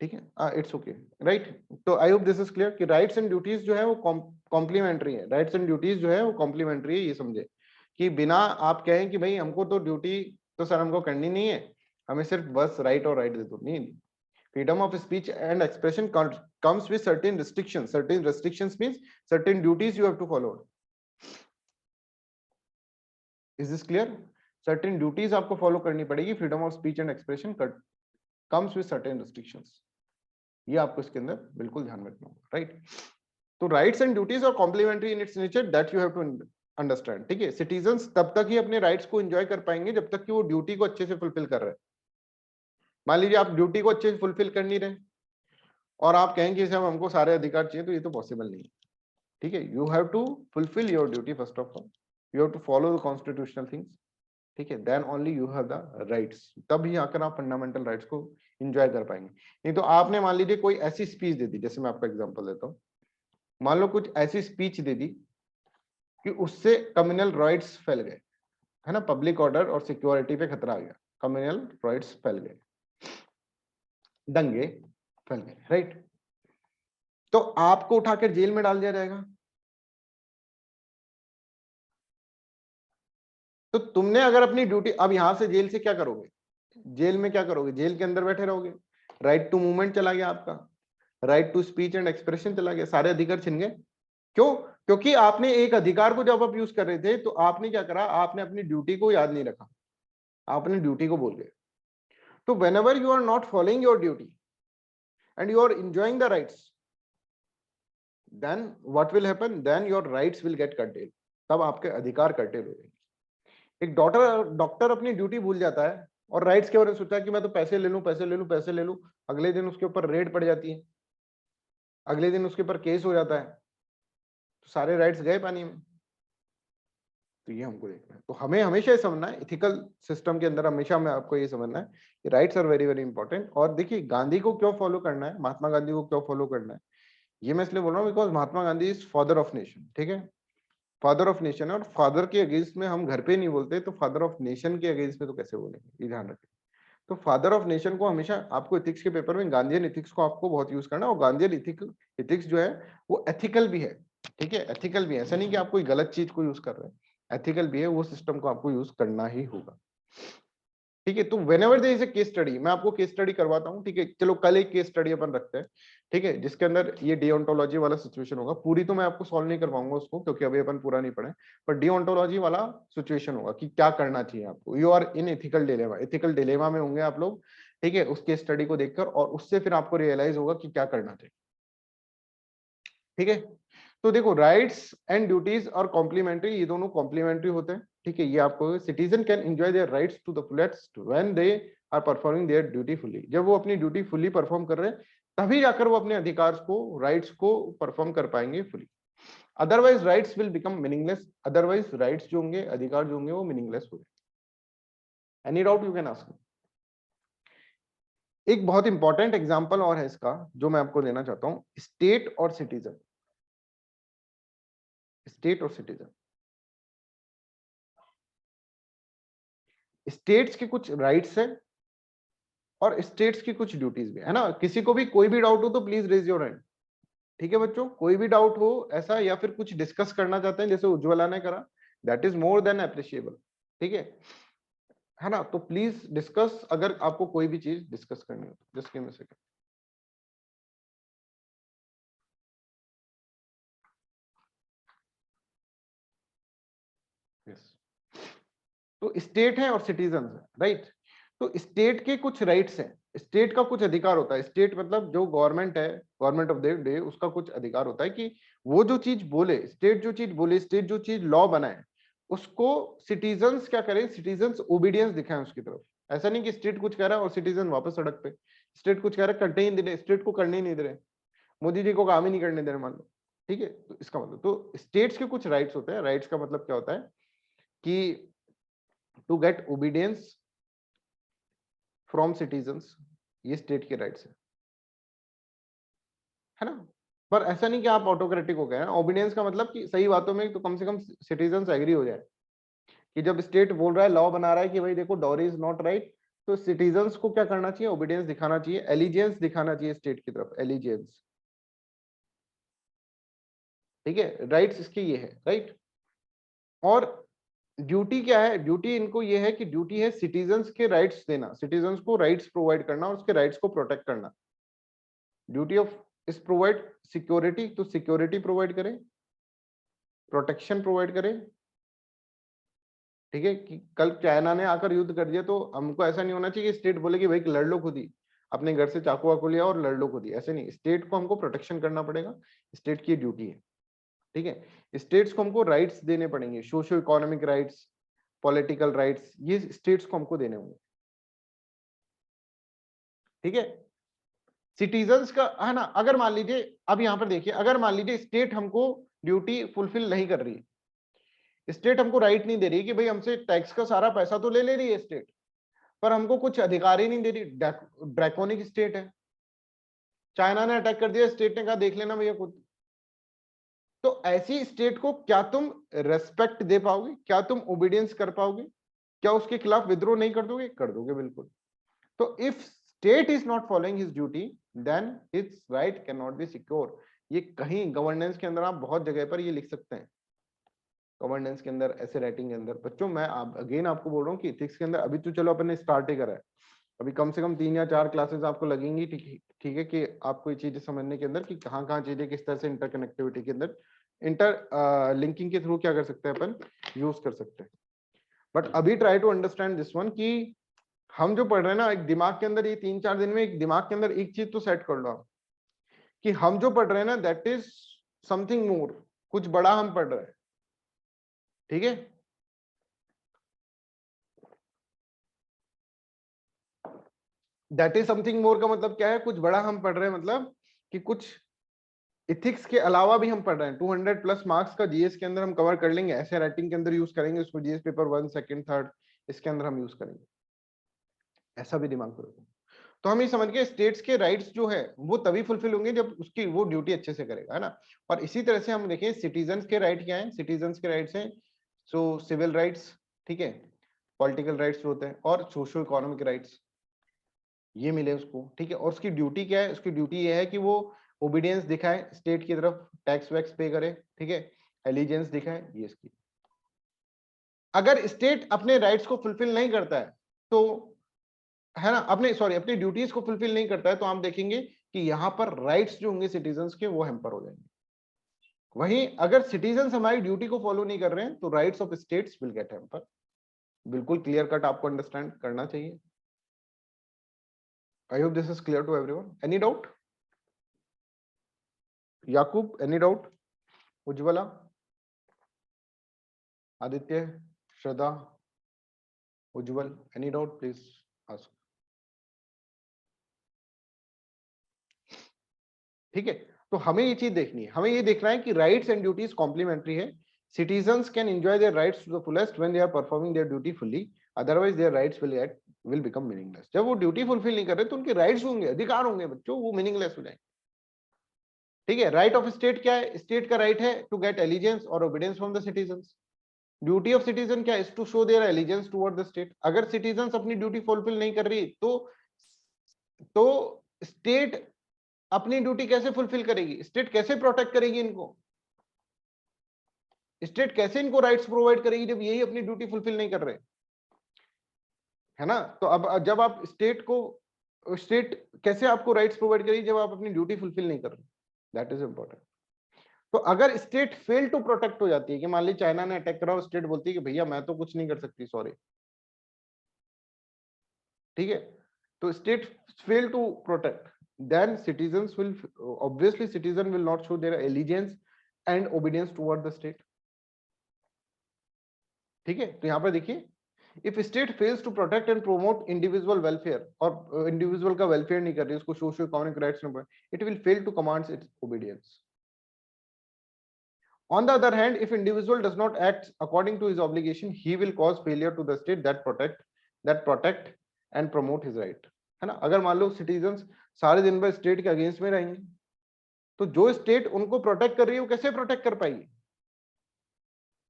ठीक है, इट्स ओके, राइट? तो I hope this is clear कि राइट्स एंड ड्यूटीज जो है वो कॉम्प्लीमेंट्री है। राइट्स एंड ड्यूटीज जो है वो कॉम्प्लीमेंट्री है, ये समझे कि बिना आप कहें कि भाई हमको तो ड्यूटी तो सर हमको करनी नहीं है, हमें सिर्फ बस राइट और राइट दे दो, नहीं। Freedom of speech and expression comes with certain restrictions. Certain restrictions means certain duties you have to follow. Is this clear? Certain duties आपको follow करनी पड़ेगी। Freedom of speech and expression comes with certain restrictions. ये आपको इसके अंदर बिल्कुल ध्यान रखना होगा, राइट? तो rights and duties are complementary in its nature, that you have to understand. ठीक है, सिटीजन्स तब तक ही अपने राइट्स को एंजॉय कर पाएंगे जब तक कि वो ड्यूटी को अच्छे से फुलफिल कर रहे हैं। मान लीजिए आप ड्यूटी को अच्छे से फुलफिल कर नहीं रहे और आप कहेंगे साहब हमको सारे अधिकार चाहिए, तो ये तो पॉसिबल नहीं है। ठीक है, you have to fulfil your duty first of all, you have to follow the constitutional things. ठीक है, then only you have the rights, तब ही आकर आप फंडामेंटल राइट्स को एंजॉय कर पाएंगे। नहीं तो आपने मान लीजिए कोई ऐसी स्पीच दे दी, जैसे मैं आपका एग्जांपल देता हूँ, मान लो कुछ ऐसी स्पीच दे दी कि उससे कम्युनल राइट्स फैल गए, है ना? पब्लिक ऑर्डर और सिक्योरिटी पे खतरा आ गया, कम्युनल राइट्स फैल गए, दंगे फैल गए, राइट? तो आपको उठाकर जेल में डाल दिया जाएगा। तो तुमने अगर अपनी ड्यूटी, अब यहां से जेल से क्या करोगे? जेल में क्या करोगे? जेल के अंदर बैठे रहोगे, राइट टू मूवमेंट चला गया आपका, right to speech and expression चला गया, सारे अधिकार छिन गए। क्यों? क्योंकि आपने एक अधिकार को जब आप यूज कर रहे थे तो आपने क्या करा? आपने अपनी ड्यूटी को याद नहीं रखा, आपने ड्यूटी को बोल गए। तो whenever you are not following your duty and you are enjoying the rights, then what will happen? Then your rights will get curtail, तब आपके अधिकार कर्टेल हो जाएंगे। एक डॉक्टर अपनी ड्यूटी भूल जाता है और राइट्स के बारे में सोचा कि मैं तो पैसे ले लूं, पैसे ले लूं, पैसे ले लूं, अगले दिन उसके ऊपर रेड पड़ जाती है, अगले दिन उसके ऊपर केस हो जाता है, तो सारे राइट्स गए पानी में। तो ये हमको देखना है। तो हमें हमेशा ये समझना है, इथिकल सिस्टम के अंदर हमेशा हमें आपको ये समझना है कि rights are very very important. और देखिए गांधी को क्यों फॉलो करना है, महात्मा गांधी को क्यों फॉलो करना है, ये मैं इसलिए बोल रहा हूँ because Mahatma Gandhi is father of nation. ठीक है, फादर ऑफ नेशन है, और फादर के अगेंस्ट में हम घर पे नहीं बोलते, तो फादर ऑफ नेशन के अगेंस्ट में तो कैसे बोलेंगे, ये ध्यान रखें। तो फादर ऑफ नेशन को हमेशा आपको इथिक्स के पेपर में गांधीयन इथिक्स को आपको बहुत यूज करना है। और गांधीयन इथिक्स जो है वो एथिकल भी है। ठीक है, एथिकल भी है, ऐसा नहीं कि आप कोई गलत चीज को यूज कर रहे हैं, एथिकल भी है, वो सिस्टम को आपको यूज करना ही होगा। ठीक है। तो whenever there is a case study, मैं आपको केस स्टडी करवाता हूँ, ठीक है। चलो कल एक केस स्टडी अपन रखते हैं, ठीक है, जिसके अंदर ये डिओन्टोलॉजी वाला सिचुएशन होगा। पूरी तो मैं आपको सॉल्व नहीं करवाऊंगा उसको, क्योंकि अभी अपन पूरा नहीं पढ़े, पर डिओन्टोलॉजी वाला सिचुएशन होगा कि क्या करना चाहिए आपको। You are in ethical dilemma, ethical dilemma में होंगे आप लोग, ठीक है, उस केस स्टडी को देखकर, और उससे फिर आपको रियलाइज होगा कि क्या करना चाहिए, ठीक है। तो देखो, राइट्स एंड ड्यूटीज और कॉम्प्लीमेंट्री, ये दोनों कॉम्प्लीमेंट्री होते हैं, ठीक है। ये आपको, citizen can enjoy their rights to the fullest when they are performing their duty fully, जब वो अपनी ड्यूटी फुली परफॉर्म कर रहे हैं तभी जाकर वो अपने अधिकार को, राइट्स को परफॉर्म कर पाएंगे fully. Otherwise rights will become meaningless, otherwise rights जो होंगे, अधिकार जो होंगे, वो मीनिंगलेस हो गए। Any doubt you can ask. एक बहुत इंपॉर्टेंट एग्जांपल और है इसका जो मैं आपको देना चाहता हूं, स्टेट और सिटीजन। स्टेट और सिटीजन, स्टेट्स के कुछ राइट्स है और स्टेट्स की कुछ ड्यूटीज भी है ना। किसी को भी कोई भी डाउट हो तो प्लीज रेज योर हैंड, ठीक है बच्चों। कोई भी डाउट हो ऐसा, या फिर कुछ डिस्कस करना चाहते हैं जैसे उज्ज्वला ने करा, that is more than appreciable, ठीक है ना। तो प्लीज डिस्कस, अगर आपको कोई भी चीज डिस्कस करनी हो। Just give me a second. Yes, तो स्टेट है और सिटीजन है, राइट। तो स्टेट के कुछ राइट्स हैं, स्टेट का कुछ अधिकार होता है। स्टेट मतलब जो गवर्नमेंट है, गवर्नमेंट ऑफ द डे, उसका कुछ अधिकार होता है कि वो जो चीज बोले, स्टेट जो चीज बोले, स्टेट जो चीज लॉ बनाए, उसको सिटीजन्स क्या करें, सिटीजन्स ओबीडियंस दिखाएं उसकी तरफ। ऐसा नहीं कि स्टेट कुछ कह रहा है और सिटीजन वापस सड़क पे। स्टेट कुछ कह रहा है, करने ही नहीं दे रहे, स्टेट को करने ही नहीं दे रहे, मोदी जी को काम ही नहीं करने दे रहे मान लो, ठीक है। तो इसका मतलब, तो स्टेट्स के कुछ राइट्स होते हैं। राइट्स का मतलब क्या होता है कि to get obedience from citizens, ये स्टेट के राइट्स है ना। पर ऐसा नहीं कि आप ऑटोक्रेटिक हो गए हैं। ओबीडियंस का मतलब कि सही बातों में तो कम से कम सिटीजन्स एग्री हो जाए कि जब स्टेट बोल रहा है, लॉ बना रहा है कि भाई देखो डॉरी इज नॉट राइट, तो सिटीजन्स को क्या करना चाहिए, ओबीडियंस दिखाना चाहिए, एलिजियंस दिखाना चाहिए स्टेट की तरफ, एलिजियंस, ठीक है। राइट्स इसके ये है, राइट। और ड्यूटी क्या है, ड्यूटी इनको ये है कि ड्यूटी है सिटीजन्स के राइट्स देना, सिटीजन्स को राइट्स प्रोवाइड करना और उसके राइट्स को प्रोटेक्ट करना। Duty of is provide security, तो सिक्योरिटी प्रोवाइड करें, प्रोटेक्शन प्रोवाइड करें, ठीक है। कि कल चाइना ने आकर युद्ध कर दिया तो हमको ऐसा नहीं होना चाहिए कि स्टेट बोले कि भाई लड़ लो खुद ही, अपने घर से चाकू वाकू लिया और लड़ लो खुद ही, ऐसे नहीं। स्टेट को हमको प्रोटेक्शन करना पड़ेगा, स्टेट की ड्यूटी है, ठीक है। स्टेट्स को हमको राइट्स देने पड़ेंगे, socio economic rights, political rights, ये स्टेट्स को हमको देने होंगे, ठीक है। सिटीजन्स का है ना, अगर मान लीजिए, अब यहां पर देखिए, अगर मान लीजिए स्टेट हमको ड्यूटी फुलफिल नहीं कर रही है, स्टेट हमको राइट नहीं दे रही कि भाई हमसे टैक्स का सारा पैसा तो ले रही है स्टेट, पर हमको कुछ अधिकार ही नहीं दे रही, ड्रैकोनिक स्टेट है, चाइना ने अटैक कर दिया, स्टेट ने कहा देख लेना भैया खुद, तो ऐसी स्टेट को क्या तुम रेस्पेक्ट दे पाओगे, क्या तुम ओबीडियंस कर पाओगे, क्या उसके खिलाफ विद्रोह नहीं कर दोगे, कर दोगे बिल्कुल। तो if state is not following his duty then his right can not be secure. ये कहीं गवर्नेंस के अंदर आप बहुत जगह पर ये लिख सकते हैं, गवर्नेंस के अंदर, ऐसे राइटिंग के अंदर। बच्चों मैं अगेन आपको बोल रहा हूँ कि इथिक्स के अंदर अभी तो चलो अपन ने स्टार्ट ही करा है, अभी कम से कम 3 या 4 क्लासेस आपको लगेंगी, ठीक है, कि आपको ये चीजें समझने के अंदर कि कहाँ कहाँ चीजें किस तरह से इंटरकनेक्टिविटी के अंदर, इंटर लिंकिंग के थ्रू क्या कर सकते हैं अपन, यूज कर सकते हैं। बट अभी try to understand this one कि हम जो पढ़ रहे हैं ना, एक दिमाग के अंदर, ये 3-4 दिन में एक दिमाग के अंदर एक चीज तो सेट कर लो आप, कि हम जो पढ़ रहे हैं ना दैट इज समथिंग मोर, कुछ बड़ा हम पढ़ रहे हैं, ठीक है। दैट इज समथिंग मोर का मतलब क्या है, कुछ बड़ा हम पढ़ रहे हैं, मतलब कि कुछ इथिक्स के अलावा भी हम पढ़ रहे हैं। 200 प्लस मार्क्स का जीएस के अंदर हम कवर कर लेंगे, ऐसे राइटिंग के अंदर यूज करेंगे उसको, जीएस पेपर 1, 2, 3 इसके अंदर हम यूज करेंगे, ऐसा भी दिमाग करो। तो हम ये समझ गए स्टेट्स के राइट्स जो है वो तभी फुलफिल होंगे जब उसकी वो ड्यूटी अच्छे से करेगा, है ना। और इसी तरह से हम देखें सिटीजन्स के राइट क्या है, सिटीजन्स के राइट्स हैं सो सिविल राइट्स, ठीक है, पॉलिटिकल राइट्स जो होते हैं, और सोशो इकोनॉमिक राइट्स, ये मिले उसको, ठीक है। और उसकी ड्यूटी क्या है, उसकी ड्यूटी ये है कि वो ओबीडियंस दिखाए स्टेट की तरफ, टैक्स वैक्स पे करे, ठीक है, एलिजेंस दिखाए, ये इसकी। अगर स्टेट अपने राइट्स को फुलफिल नहीं करता है तो है ना, अपनी ड्यूटीज को फुलफिल नहीं करता है, तो आप देखेंगे कि यहाँ पर राइट्स जो होंगे सिटीजन्स के वो हैम्पर हो जाएंगे। वहीं अगर सिटीजन्स हमारी ड्यूटी को फॉलो नहीं कर रहे हैं तो rights of states will get hamper. बिल्कुल क्लियर कट आपको अंडरस्टैंड करना चाहिए। I hope this is clear to everyone. Any doubt? Yakub, any doubt? Ujjwala, Aditya, Shraddha, Ujjwal, any doubt please ask. ठीक है, तो हमें ये चीज देखनी है, हमें ये देखना है कि राइट्स एंड ड्यूटीज कॉम्प्लीमेंट्री है। Citizens can enjoy their rights to the fullest when they are performing their duty fully, otherwise their rights will become meaningless. जब वो ड्यूटी फुलफिल नहीं कर रहे तो उनके राइट्स होंगे, अधिकार होंगे बच्चों, वो मीनिंगलेस हो जाएंगे। ठीक है, राइट ऑफ स्टेट क्या है? स्टेट का राइट है टू गेट एलिजेंस और obedience from the citizens. Duty of citizen क्या है? To show their allegiance toward the state. अगर सिटीजन्स अपनी ड्यूटी फुलफिल नहीं कर रही तो स्टेट अपनी ड्यूटी कैसे फुलफिल करेगी? स्टेट कैसे प्रोटेक्ट करेगी इनको? स्टेट कैसे इनको राइट्स प्रोवाइड करेगी जब यही अपनी ड्यूटी फुलफिल नहीं कर रहे? है ना, तो अब जब आप स्टेट कैसे आपको राइट्स प्रोवाइड करेगी जब आप अपनी ड्यूटी फुलफिल नहीं कर रहे? That is important. तो अगर स्टेट फेल टू प्रोटेक्ट हो जाती है कि मान ली चाइना ने अटैक करा, स्टेट बोलती है कि भैया मैं तो कुछ नहीं कर सकती, सॉरी। ठीक है, तो state fail to protect, then citizens will obviously citizen will not show their allegiance and obedience toward the state। ठीक है, तो यहां पर देखिए, if state fails to protect and promote individual welfare और इंडिविजुअल का वेलफेयर नहीं कर रही, उसको सोशियो इकोनॉमिक राइट्स नहीं, it will fail to command its obedience। On the other hand, if individual does not act according to his obligation, he will cause failure to the state that protect and promote his right। है ना, अगर मान लो citizens सारे दिन भर state के against में रहेंगे तो जो स्टेट उनको प्रोटेक्ट कर रही है वो कैसे प्रोटेक्ट कर पाएगी?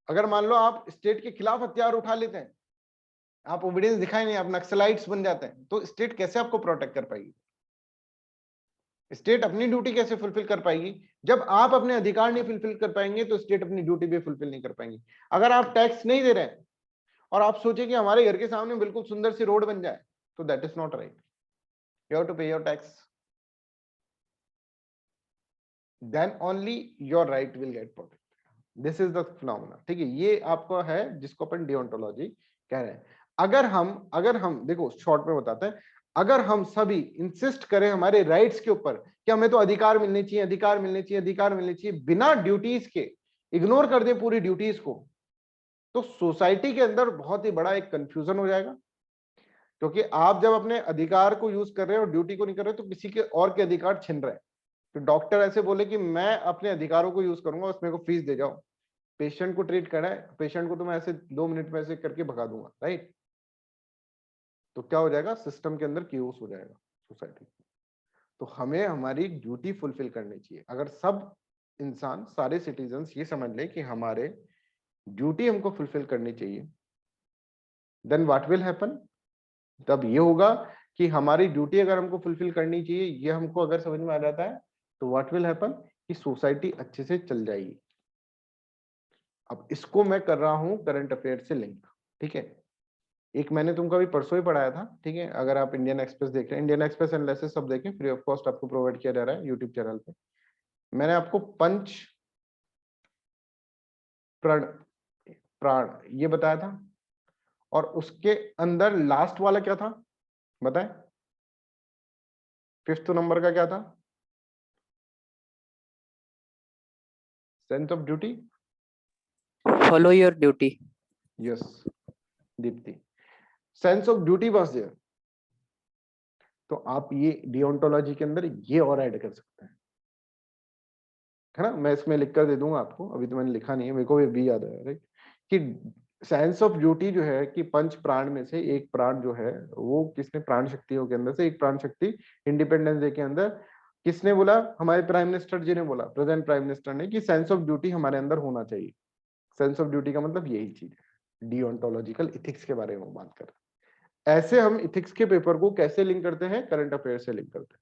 अगर मान लो आप स्टेट के खिलाफ हथियार उठा लेते हैं, आप ओबीडियंस दिखाए नहीं, आप नक्सलाइट्स बन जाते हैं, तो स्टेट कैसे आपको प्रोटेक्ट कर पाएगी? स्टेट अपनी ड्यूटी कैसे फुलफिल कर पाएगी? जब आप अपने अधिकार नहीं फुलफिल कर पाएंगे तो स्टेट अपनी ड्यूटी भी फुलफिल नहीं कर पाएंगी। अगर आप टैक्स नहीं दे रहे हैं और आप सोचे कि हमारे घर के सामने बिल्कुल सुंदर सी रोड बन जाए, तो that is not right. You have to pay your tax, then only your right will get protected। this is the phenomena। ठीक है, ये आपका है जिसको अपन डिओन्टोलॉजी कह रहे हैं। अगर हम देखो शॉर्ट में बताते हैं, अगर हम सभी इंसिस्ट करें हमारे राइट्स के ऊपर कि हमें तो अधिकार मिलने चाहिए, अधिकार मिलने चाहिए, अधिकार मिलने चाहिए, बिना ड्यूटीज के इग्नोर कर दे पूरी ड्यूटीज को, तो सोसाइटी के अंदर बहुत ही बड़ा एक कंफ्यूजन हो जाएगा। क्योंकि आप जब अपने अधिकार को यूज कर रहे हो और ड्यूटी को नहीं कर रहे, तो किसी के और के अधिकार छिन रहे हैं। तो डॉक्टर ऐसे बोले कि मैं अपने अधिकारों को यूज करूंगा, उसमें को फीस दे जाओ, पेशेंट को ट्रीट करना है, पेशेंट को तो मैं ऐसे 2 मिनट में ऐसे करके भगा दूंगा, राइट? तो क्या हो जाएगा? सिस्टम के अंदर क्यूस हो जाएगा सोसाइटी। तो हमें हमारी ड्यूटी फुलफिल करनी चाहिए। अगर सब इंसान, सारे सिटीजन्स ये समझ ले कि हमारे ड्यूटी हमको फुलफिल करनी चाहिए, देन व्हाट विल हैपन? तब ये होगा कि हमारी ड्यूटी अगर हमको फुलफिल करनी चाहिए, ये हमको अगर समझ में आ जाता है, तो व्हाट विल हैपन कि सोसाइटी अच्छे से चल जाएगी। अब इसको मैं कर रहा हूं करंट अफेयर से लिंक। ठीक है, एक मैंने तुमको अभी परसों ही पढ़ाया था। ठीक है, अगर आप इंडियन एक्सप्रेस देख रहे हैं, इंडियन एक्सप्रेस एनालिसिस सब देखें, फ्री ऑफ कॉस्ट आपको प्रोवाइड किया जा रहा है यूट्यूब चैनल पे। मैंने आपको पंच प्राण ये बताया था, और उसके अंदर लास्ट वाला क्या था बताएं? 5th नंबर का क्या था? Sense of duty, follow your duty. Yes Deepti, sense of duty was there. तो आप ये डिओन्टोलॉजी के अंदर ये और ऐड कर सकते हैं, है ना? मैं इसमें लिख कर दे दूंगा आपको, अभी तो मैंने लिखा नहीं है, मेरे को भी याद है, राइट? कि सेंस ऑफ ड्यूटी जो है कि पंच प्राण में से एक प्राण जो है वो किसने, प्राण शक्तियों के अंदर से एक प्राण शक्ति इंडिपेंडेंस डे के अंदर किसने बोला? हमारे प्राइम मिनिस्टर जी ने बोला, प्रेजेंट प्राइम मिनिस्टर ने, कि सेंस ऑफ ड्यूटी हमारे अंदर होना चाहिए। सेंस ऑफ ड्यूटी का मतलब यही चीज है, डिओन्टोलॉजिकल इथिक्स के बारे में बात कर रहे हैं। ऐसे हम इथिक्स के पेपर को कैसे लिंक करते हैं? करंट अफेयर से लिंक करते हैं।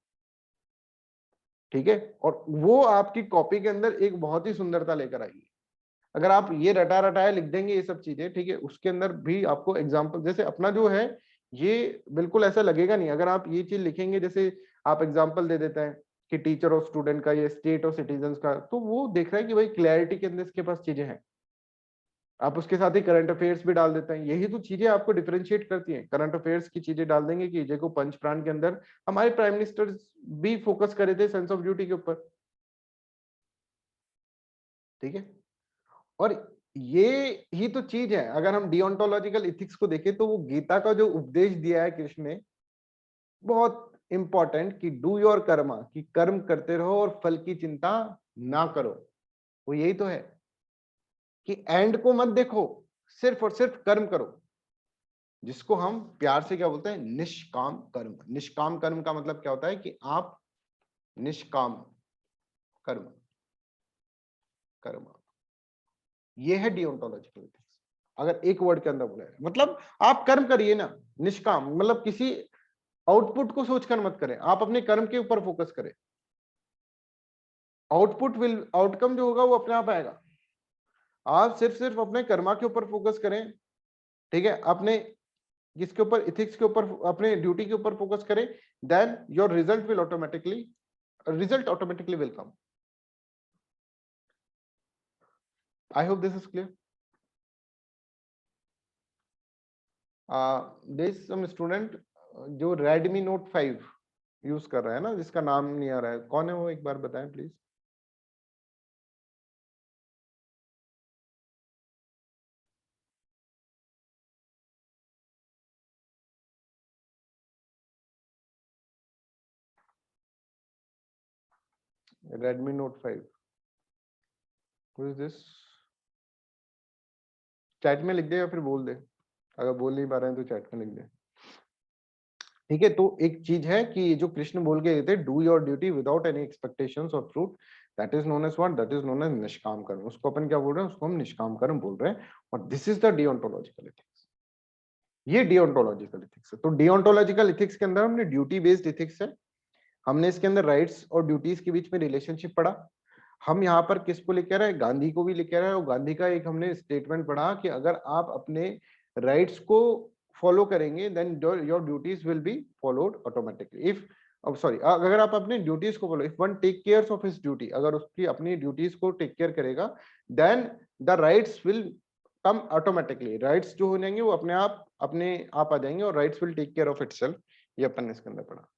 ठीक है, और वो आपकी कॉपी के अंदर एक बहुत ही सुंदरता लेकर आएगी। अगर आप ये रटा रटाया लिख देंगे ये सब चीजें, ठीक है, उसके अंदर भी आपको एग्जाम्पल, जैसे अपना जो है ये बिल्कुल ऐसा लगेगा नहीं अगर आप ये चीज लिखेंगे, जैसे आप एग्जांपल दे देते हैं कि टीचर और स्टूडेंट का, ये स्टेट और सिटीजन का, तो वो देख रहा है कि भाई क्लैरिटी के अंदर इसके पास चीजें हैं। आप उसके साथ ही करंट अफेयर्स भी डाल देते हैं, यही तो चीजें आपको डिफरेंशिएट करती हैं। करंट अफेयर्स की चीजें डाल देंगे कि देखो पंचप्राण के अंदर हमारे प्राइम मिनिस्टर भी फोकस करे थे सेंस ऑफ ड्यूटी के ऊपर, ठीक है। और ये ही तो चीज है, अगर हम डिओन्टोलॉजिकल इथिक्स को देखें तो वो गीता का जो उपदेश दिया है कृष्ण ने, बहुत इंपॉर्टेंट, कि डू योर कर्मा, कि कर्म करते रहो और फल की चिंता ना करो। वो यही तो है कि एंड को मत देखो, सिर्फ और सिर्फ कर्म करो, जिसको हम प्यार से क्या बोलते हैं, निष्काम कर्म। निष्काम कर्म का मतलब क्या होता है कि आप निष्काम कर्म कर्म, ये है डिओन्टोलॉजिकल एथिक्स। अगर एक वर्ड के अंदर बोला है, मतलब आप कर्म करिए ना, निष्काम मतलब किसी आउटपुट को सोचकर मत करें, आप अपने कर्म के ऊपर फोकस करें। आउटकम जो होगा वो अपने आप आएगा। आप सिर्फ अपने कर्मा के ऊपर फोकस करें, ठीक है, अपने जिसके ऊपर, इथिक्स के ऊपर, अपने ड्यूटी के ऊपर फोकस करें, then your result automatically will come. I hope this is clear. There is some student जो Redmi Note 5 यूज कर रहा है ना, जिसका नाम नहीं आ रहा है, कौन है वो, एक बार बताएं please. Redmi Note 5, who is this? Chat में लिख दे या फिर बोल दे, अगर बोल नहीं पा रहे हैं तो चैट में लिख दे, ठीक है। तो एक चीज है कि ये जो कृष्ण बोल के देते, do your duty without any expectations of fruit, that is known as what, that is known as nishkam karma. उसको अपन क्या बोल रहे हैं, उसको हम निष्काम कर्म बोल रहे हैं, और दिस इज द डिओन्टोलॉजिकल एथिक्स। ये डिओन्टोलॉजिकल एथिक्स है। तो डिओन्टोलॉजिकल एथिक्स के अंदर हमने ड्यूटी बेस्ड एथिक्स है, हमने इसके अंदर राइट्स और ड्यूटीज के बीच में रिलेशनशिप पढ़ा। हम यहाँ पर किसको लेकर आए, गांधी को भी लेकर आए, और गांधी का एक हमने स्टेटमेंट पढ़ा कि अगर आप अपने राइट्स को फॉलो करेंगे then your duties will be followed automatically. If sorry, अगर आप अपने ड्यूटीज को follow, if one take care of his duty, अगर उसकी अपनी ड्यूटीज को टेक केयर करेगा, then the rights will come automatically. Rights जो हो जाएंगे वो अपने आप आ जाएंगे, और rights will take care of itself. ये अपन ने इसके अंदर पढ़ा,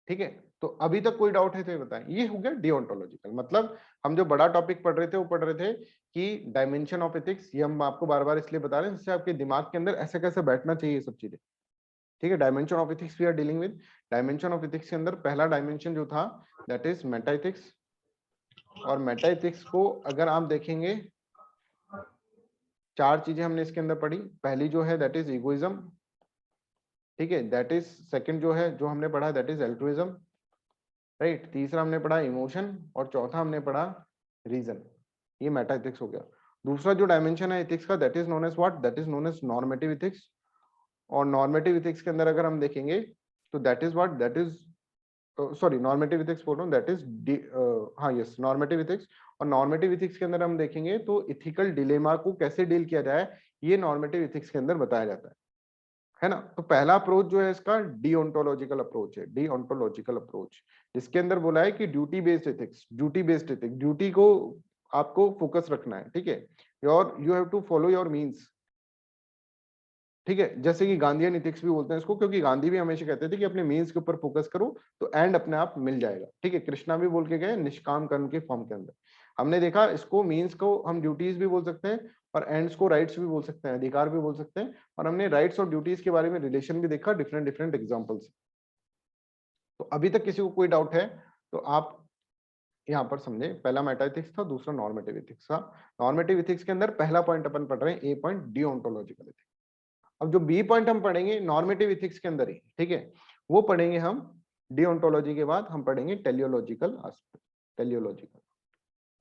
ठीक है। तो अभी तक कोई डाउट है तो ये बताएं। ये हो गया डिओन्टोलॉजिकल, मतलब हम जो बड़ा टॉपिक पढ़ रहे थे वो पढ़ रहे थे कि डायमेंशन ऑफ एथिक्स। ये हम आपको बार बार इसलिए बता रहे हैं जिससे आपके दिमाग के अंदर ऐसे कैसे बैठना चाहिए ये सब चीजें, ठीक है। Dimension of ethics we are dealing with. Dimension of ethics के अंदर पहला डायमेंशन जो था दैट इज मेटा एथिक्स। और मेटा एथिक्स को अगर आप देखेंगे, चार चीजें हमने इसके अंदर पढ़ी। पहली जो है दैट इज इगोइज्म, ठीक है, दैट इज सेकंड जो है जो हमने पढ़ा दैट इज एल्ट्रुइज्म, राइट। तीसरा हमने पढ़ा इमोशन, और चौथा हमने पढ़ा रीजन। ये मेटा एथिक्स हो गया। दूसरा जो डायमेंशन है एथिक्स का that is known as what, that is known as normative ethics. और नॉर्मेटिव एथिक्स के अंदर अगर हम देखेंगे तो that is what, that is sorry normative ethics बोल रहा हूँ, दैट इज हाँ यस नॉर्मेटिव एथिक्स। और नॉर्मेटिव एथिक्स के अंदर हम देखेंगे तो इथिकल डिलेमा को कैसे डील किया जाए, ये नॉर्मेटिव एथिक्स के अंदर बताया जाता है ना। तो पहला अप्रोच जो है इसका डिओन्टोलॉजिकल अप्रोच है, डिओन्टोलॉजिकल अप्रोच, जिसके अंदर बोला है कि duty based ethics. Duty based ethics, duty को आपको फोकस रखना है, ठीक है। Your you have to follow your means, ठीक है। जैसे कि गांधीयन एथिक्स भी बोलते हैं इसको, क्योंकि गांधी भी हमेशा कहते थे कि अपने मीन्स के ऊपर फोकस करो तो एंड अपने आप मिल जाएगा, ठीक है। कृष्णा भी बोल के गए निष्काम कर्म के फॉर्म के अंदर। हमने देखा इसको, मीन्स को हम ड्यूटीज भी बोल सकते हैं, और एंड्स को राइट्स भी बोल सकते हैं, अधिकार भी बोल सकते हैं। और हमने राइट्स और ड्यूटीज के बारे में रिलेशन भी देखा डिफरेंट डिफरेंट एग्जाम्पल्स। तो अभी तक किसी को कोई डाउट है तो आप यहाँ पर समझे। पहला मेटा एथिक्स था, दूसरा नॉर्मेटिव एथिक्स था। नॉर्मेटिव एथिक्स के अंदर पहला पॉइंट अपन पढ़ रहे हैं, ए पॉइंट, डिओन्टोलॉजिकल एथिक्स। अब जो बी पॉइंट हम पढ़ेंगे नॉर्मेटिव एथिक्स के अंदर ही, ठीक है, वो पढ़ेंगे हम डिओन्टोलॉजी के बाद। हम पढ़ेंगे टेलियोलॉजिकल एस्पेक्ट, टेलियोलॉजिकल,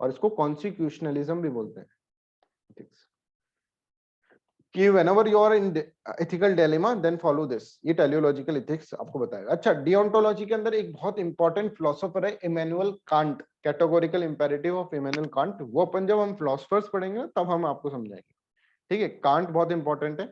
और इसको कॉन्स्टिट्यूशनलिज्म भी बोलते हैं एथिक्स, कि whenever you are in ethical dilemma then follow this। ये टेलियोलॉजिकल एथिक्स आपको बताएगा। अच्छा, डिओन्टोलॉजी के अंदर एक बहुत इंपॉर्टेंट फिलोसोफर है Immanuel Kant, categorical imperative of Immanuel Kant. वो अपन जब हम फिलोसफर्स पढ़ेंगे तब हम आपको समझाएंगे, ठीक है। कांट बहुत इंपॉर्टेंट है।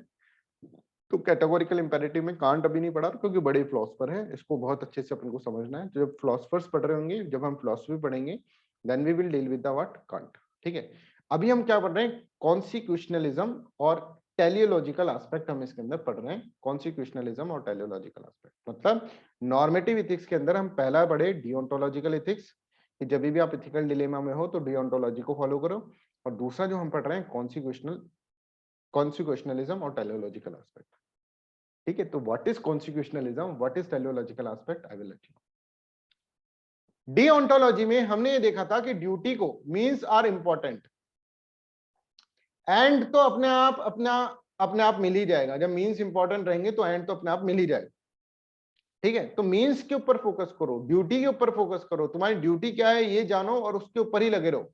तो कैटेगोरिकल इंपेरेटिव में कांट अभी नहीं पढ़ा क्योंकि बड़े फिलोसफर है, इसको बहुत अच्छे से अपन को समझना है। जब फिलोसफर्स पढ़ रहे होंगे, जब हम फिलोसफी पढ़ेंगे, then we will deal with the what Kant. ठीक है, अभी हम क्या पढ़ रहे हैं, कॉन्सिक्यूशनलिज्म और टेलियोलॉजिकल एस्पेक्ट हम इसके अंदर पढ़ रहे हैं। कॉन्सिक्यूशनलिज्म और टेलियोलॉजिकल एस्पेक्ट मतलब नॉर्मेटिव इथिक्स के अंदर हम पहला पढ़े डियोंटोलॉजिकल इथिक्स, कि जब भी आप इथिकल डिलेमा में हो तो डियोंटोलॉजी को फॉलो करो। और दूसरा जो हम पढ़ रहे हैं कॉन्सिक्यूशनलिज्म और टेलियोलॉजिकल एस्पेक्ट। ठीक है, तो what is constitutionalism, what is teleological aspect, I will let you. Deontology में हमने ये देखा था कि ड्यूटी को मींस आर इंपॉर्टेंट, एंड तो अपने आप मिल ही जाएगा। जब मींस इंपॉर्टेंट रहेंगे तो एंड तो अपने आप मिल ही जाएगा। ठीक है, तो मींस के ऊपर फोकस करो, ड्यूटी के ऊपर फोकस करो, तुम्हारी ड्यूटी क्या है ये जानो और उसके ऊपर ही लगे रहो,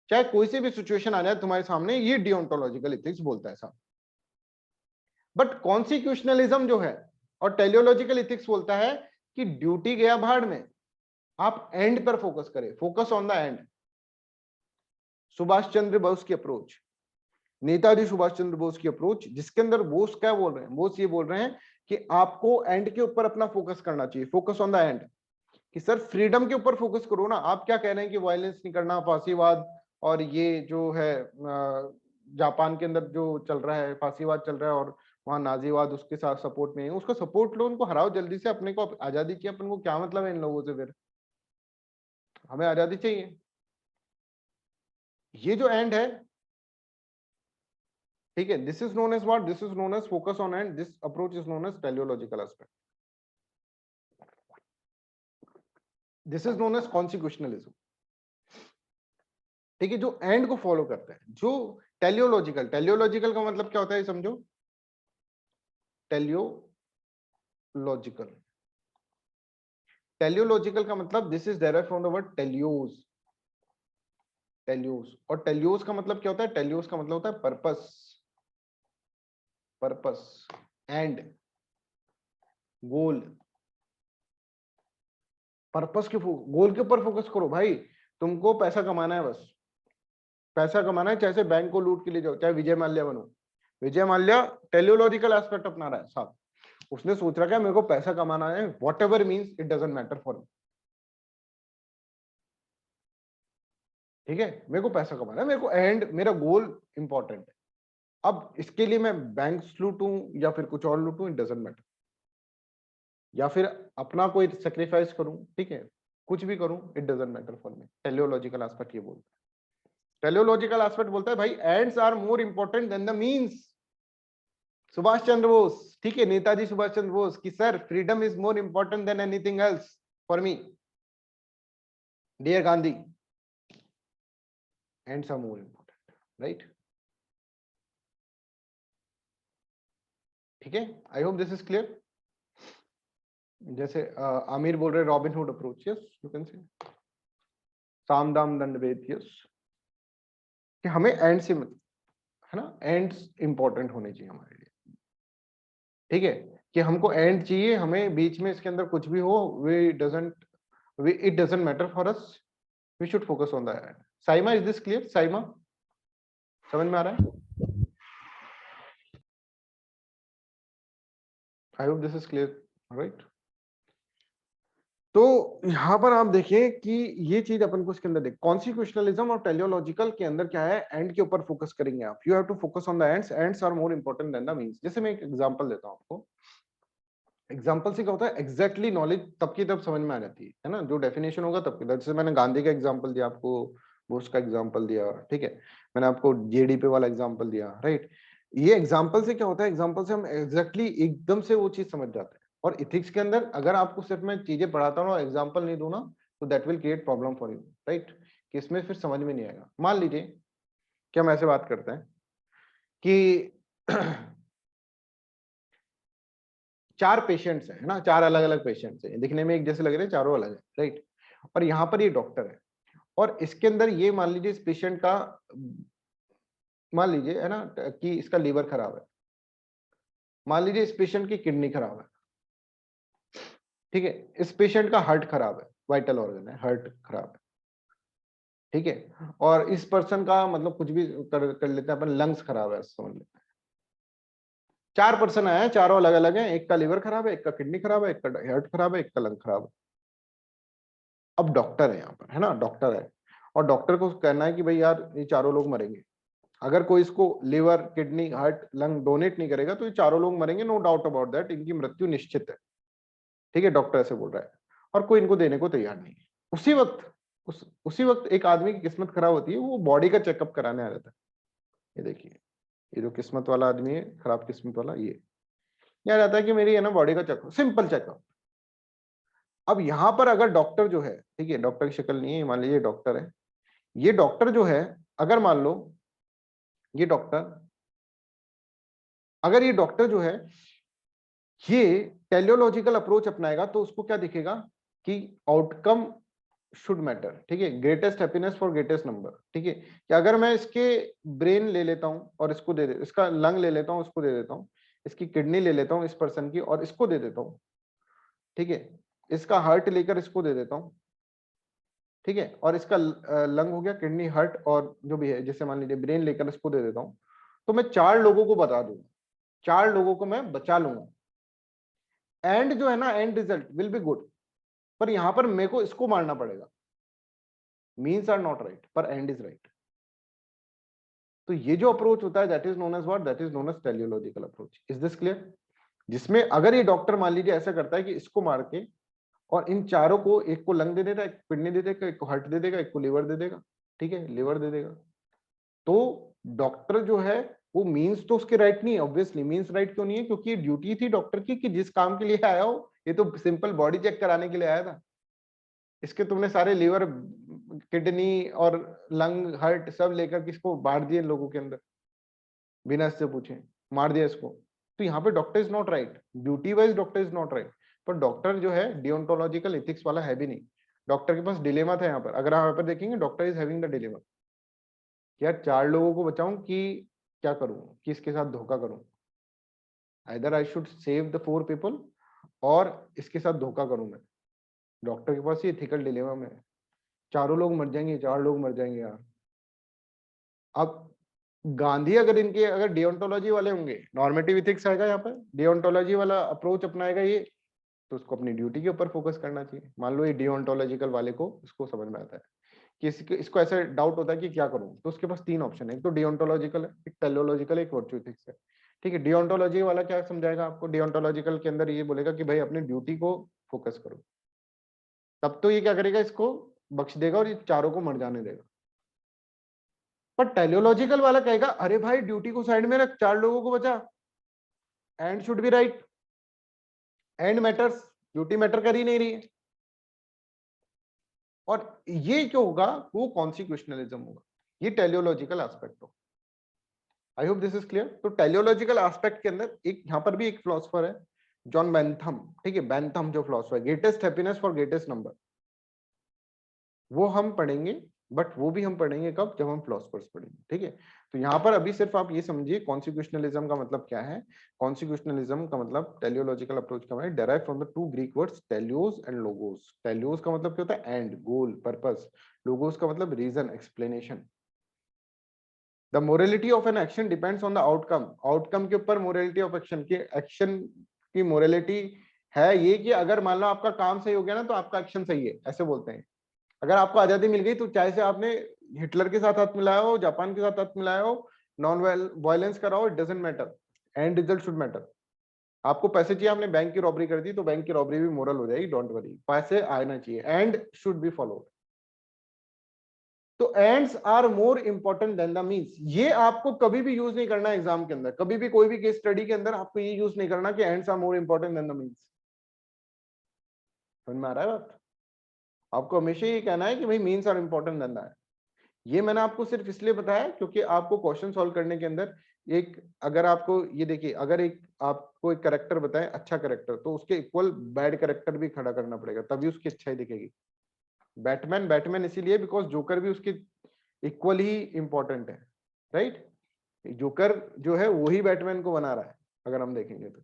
चाहे कोई सी भी सिचुएशन आ जाए तुम्हारे सामने। ये डिओंटोलॉजिकल एथिक्स बोलता है साहब। बट कॉन्स्टिट्यूशनलिज्म जो है और टेलियोलॉजिकल एथिक्स बोलता है कि ड्यूटी गया भाड़ में, आप एंड पर फोकस करें, focus on the end. Subhash Chandra Bose की अप्रोच, नेताजी सुभाष चंद्र बोस की अप्रोच, जिसके अंदर बोस क्या बोल रहे हैं, बोस ये बोल रहे हैं कि आपको एंड के ऊपर अपना फोकस करना चाहिए, फोकस ऑन द एंड। कि सर फ्रीडम के ऊपर फोकस करो ना, आप क्या कह रहे हैं कि वायलेंस नहीं करना, फांसीवाद और ये जो है जापान के अंदर जो चल रहा है फांसीवाद चल रहा है और वहां नाजीवाद उसके साथ सपोर्ट में है, उसका सपोर्ट लो, उनको हराओ जल्दी से, अपने को आजादी की अपन को क्या मतलब है इन लोगों से, फिर हमें आजादी चाहिए। ये जो एंड है, ठीक है, this is known as what, this is known as focus on end, this approach is known as teleological aspect, this is known as constitutionalism. ठीक है, जो एंड को फॉलो करते हैं, जो टेलियोलॉजिकल, टेलियोलॉजिकल का मतलब क्या होता है समझो, टेलियोलॉजिकल, टेलियोलॉजिकल का मतलब this is derived from the word teleost, teleost. और टेलियोस का मतलब क्या होता है, टेलियोस का मतलब होता है purpose, purpose and goal. Purpose के गोल के ऊपर फोकस करो भाई, तुमको पैसा कमाना है, बस पैसा कमाना है, चाहे से बैंक को लूट के ले जाओ, चाहे विजय माल्या बनो। विजय माल्या टेलियोलॉजिकल एस्पेक्ट अपना रहा है साहब, उसने सोच रहा है मेरे को पैसा कमाना है, what ever means it doesn't matter for मी। ठीक है, मेरे को पैसा कमाना है, मेरे को एंड, मेरा गोल इंपॉर्टेंट है। अब इसके लिए मैं बैंक लूटूं या फिर कुछ और लूटूं, इट डजंट मैटर, या फिर अपना कोई सेक्रीफाइस करूं, ठीक है, कुछ भी करूं, it doesn't matter for me. Teleological aspect ये बोलता है, टेलियोलॉजिकल एस्पेक्ट बोलता है भाई ends are more important than the means. Subhash Chandra Bose, ठीक है, नेताजी सुभाष चंद्र बोस की sir freedom is more important than anything else for me. Dear Gandhi, ends are more important, right? ठीक है, I hope this is clear. जैसे आमिर बोल रहे Robin Hood approach, yes you can say साम दाम दंड भेद, यस, कि हमें एंड से मतलब है ना, एंड्स इंपॉर्टेंट होने चाहिए हमारे लिए। ठीक है, कि हमको एंड चाहिए, हमें बीच में इसके अंदर कुछ भी हो, it doesn't matter for us, we should focus on the end. Saima, is this clear? Saima, समझ में आ रहा है? I hope this is clear, right? तो यहां पर आप देखिए कि ये चीज अपन को इसके अंदर देख, कॉन्स्टिट्यूशनलिज्म और टेलियोलॉजिकल के अंदर क्या है, एंड के ऊपर फोकस करेंगे आप। You have to focus on the ends, ends are more important than the means. जैसे मैं एक एग्जांपल देता हूं आपको, एग्जांपल से क्या होता है, एग्जैक्टली नॉलेज तब की तब समझ में आ जाती है ना, जो डेफिनेशन होगा तब की तब। जैसे मैंने गांधी का एग्जांपल दिया आपको, बोस का एग्जांपल दिया, ठीक है, मैंने आपको जेडीपी वाला एग्जांपल दिया, राइट? ये एग्जांपल से क्या होता है, एग्जांपल से हम एग्जैक्टली एकदम से वो चीज समझ जाते हैं। और इथिक्स के अंदर अगर आपको सिर्फ मैं चीजें पढ़ाता हूँ और एग्जांपल नहीं दूं ना, तो that will create problem for you, right? कि इसमें फिर समझ में नहीं आएगा। मान लीजिए कि हम ऐसे बात करते हैं कि 4 पेशेंट्स हैं, है ना, 4 अलग अलग पेशेंट्स हैं, दिखने में एक जैसे लग रहे हैं, चारों अलग है, राइट? और यहाँ पर ये डॉक्टर है, और इसके अंदर ये मान लीजिए इस पेशेंट का, मान लीजिए है ना कि इसका लीवर खराब है, मान लीजिए इस पेशेंट की किडनी खराब है, ठीक है, इस पेशेंट का हार्ट खराब है, वाइटल ऑर्गन है, हार्ट खराब है, ठीक है, और इस पर्सन का मतलब कुछ भी कर लेते हैं अपन, लंग्स खराब है समझ लेते हैं, 4 पर्सन आए हैं, चारों अलग अलग हैं, एक का लिवर खराब है, एक का किडनी खराब है, एक का हार्ट खराब है, एक का लंग खराब है। अब डॉक्टर है यहाँ पर, है ना, डॉक्टर है, और डॉक्टर को कहना है कि भाई यार ये चारों लोग मरेंगे, अगर कोई इसको liver kidney heart lung donate नहीं करेगा तो ये चारों लोग मरेंगे, नो डाउट अबाउट दैट, इनकी मृत्यु निश्चित है। ठीक है, डॉक्टर ऐसे बोल रहा है, और कोई इनको देने को तैयार नहीं है। उसी वक्त एक आदमी की किस्मत खराब होती है, वो बॉडी का चेकअप कराने आ जाता है। ये देखिए, ये जो किस्मत वाला आदमी है, खराब किस्मत वाला, ये आ जाता है कि मेरी है ना बॉडी का चेकअप, सिंपल चेकअप। अब यहाँ पर अगर डॉक्टर जो है, ठीक है, डॉक्टर की शक्ल नहीं है, मान लीजिए डॉक्टर है, ये डॉक्टर जो है, अगर मान लो ये डॉक्टर, अगर ये डॉक्टर जो है ये टेलियोलॉजिकल अप्रोच अपनाएगा तो उसको क्या दिखेगा कि आउटकम शुड मैटर। ठीक है, greatest happiness for greatest number. ठीक है, कि अगर मैं इसके ब्रेन ले लेता हूं और इसको दे दे, इसका लंग ले लेता हूं, उसको दे देता हूं, इसकी किडनी ले लेता हूं इस पर्सन की और इसको दे देता हूं, ठीक है, इसका हार्ट लेकर इसको दे देता हूं, ठीक है, और इसका लंग हो गया, किडनी, हार्ट और जो भी है, जैसे मान लीजिए ब्रेन लेकर इसको दे देता हूं, तो मैं 4 लोगों को बता दूंगा, 4 लोगों को मैं बचा लूंगा, एंड जो है ना, end result will be good. पर यहां पर मेरे को इसको मारना पड़ेगा, मीन्स आर नॉट राइट पर एंड इज राइट। तो ये जो अप्रोच होता है that is known as what, that is known as teleological approach. Is this clear? जिसमें अगर ये डॉक्टर मान लीजिए ऐसा करता है कि इसको मार के और इन चारों को, एक को लंग दे देगा, एक किडनी दे देगा, एक को हार्ट दे देगा, एक को लिवर दे देगा, ठीक है, लिवर दे देगा, तो डॉक्टर जो है वो मींस तो उसके राइट नहीं है, ऑब्वियसली मींस राइट क्यों नहीं है, क्योंकि ये ड्यूटी थी डॉक्टर की कि जिस काम के लिए आया हो, ये तो सिंपल बॉडी चेक कराने के लिए आया था, इसके तुमने सारे लिवर किडनी और लंग हार्ट सब लेकर किसको बांट दिए लोगों के अंदर, बिना इससे पूछे मार दिया इसको। तो यहाँ पे doctor is not right, duty wise doctor is not right, पर डॉक्टर जो है डियोंटोलॉजिकल एथिक्स वाला है भी नहीं। डॉक्टर के पास डिलेमा था यहाँ पर, अगर आप यहाँ पर देखेंगे doctor is having the dilemma, यार 4 लोगों को बचाऊं कि क्या करूं, किसके साथ धोखा करूं, either I should save the 4 people और इसके साथ धोखा करूं मैं। डॉक्टर के पास ये एथिकल डिलेमा में है, चारों लोग मर जाएंगे, 4 लोग मर जाएंगे यार। अब गांधी अगर इनके, अगर डियोंटोलॉजी वाले होंगे, नॉर्मेटिव एथिक्स आएगा यहाँ पर, डियोंटोलॉजी वाला अप्रोच अपनाएगा ये, तो उसको अपनी ड्यूटी के ऊपर फोकस करना चाहिए। मान लो ये डियोंटोलॉजिकल वाले को इसको समझ में आता है कि इसको ऐसा डाउट होता है कि क्या करूं, तो उसके पास 3 ऑप्शन है, एक तो डियोंटोलॉजिकल है, एक टेलियोलॉजिकल, एक वर्चुअल एथिक्स है। ठीक है, डियोंटोलॉजी वाला क्या समझाएगा आपको, डियोंटोलॉजिकल के अंदर ये बोलेगा कि भाई अपनी ड्यूटी को फोकस करो, तब तो ये क्या करेगा, इसको बख्श देगा और ये चारों को मर जाने देगा। पर टेलियोलॉजिकल वाला कहेगा अरे भाई ड्यूटी को साइड में रख, 4 लोगों को बचा, and should B right, and matters, duty matter कर ही नहीं रही है। और ये जो होगा वो कॉन्सिक्वेशनलिज्म होगा, ये टेलियोलॉजिकल एस्पेक्ट हो। आई होप दिस इज क्लियर। तो टेलियोलॉजिकल एस्पेक्ट के अंदर एक यहाँ पर भी एक फिलोसफर है, जॉन बेंथम, ठीक है, बेंथम जो philosopher, greatest happiness for greatest number, वो हम पढ़ेंगे, बट वो भी हम पढ़ेंगे कब, जब हम फिलोसफर्स पढ़ेंगे। ठीक है, तो यहाँ पर अभी सिर्फ आप ये समझिए कॉन्सिक्वेशनलिज्म का मतलब क्या है। कॉन्सिक्वेशनलिज्म का मतलब टेलियोलॉजिकल अप्रोच का मतलब derive from the 2 Greek words teleost and logos. Teleost का मतलब क्या होता है, एंड, गोल, पर्पस। लोगोस का मतलब reason, explanation. The morality of an action depends on the outcome. Outcome के ऊपर मोरलिटी ऑफ एक्शन की, एक्शन की मोरलिटी है ये कि अगर मान लो आपका काम सही हो गया ना तो आपका एक्शन सही है, ऐसे बोलते हैं। अगर आपको आजादी मिल गई तो चाहे से आपने हिटलर के साथ हाथ मिलाया हो, जापान के साथ हाथ मिलाया हो, नॉन वायलेंस करा हो, it doesn't matter, and result should matter. आपको पैसे चाहिए, आपने बैंक की रॉबरी कर दी तो बैंक की रॉबरी भी मोरल हो जाएगी, डोंट वरी, पैसे आना चाहिए, एंड शुड बी फॉलोड। तो ends are more important than the means. ये आपको कभी भी यूज नहीं करना एग्जाम के अंदर, कभी भी कोई भी केस स्टडी के अंदर आपको ये यूज नहीं करना कि ends are more important than the means. समझ में आ रहा है बात? आपको हमेशा ये कहना है कि भाई means are important then that. ये मैंने आपको सिर्फ इसलिए बताया क्योंकि आपको क्वेश्चन सॉल्व करने के अंदर एक, अगर आपको ये देखिए, अगर एक आपको एक करेक्टर बताए अच्छा करेक्टर, तो उसके इक्वल बैड करेक्टर भी खड़ा करना पड़ेगा, तभी उसकी अच्छाई दिखेगी। बैटमैन बैटमैन इसीलिए बिकॉज जोकर भी उसके इक्वल ही इंपॉर्टेंट है, राइट? जोकर जो है वही बैटमैन को बना रहा है। अगर हम देखेंगे तो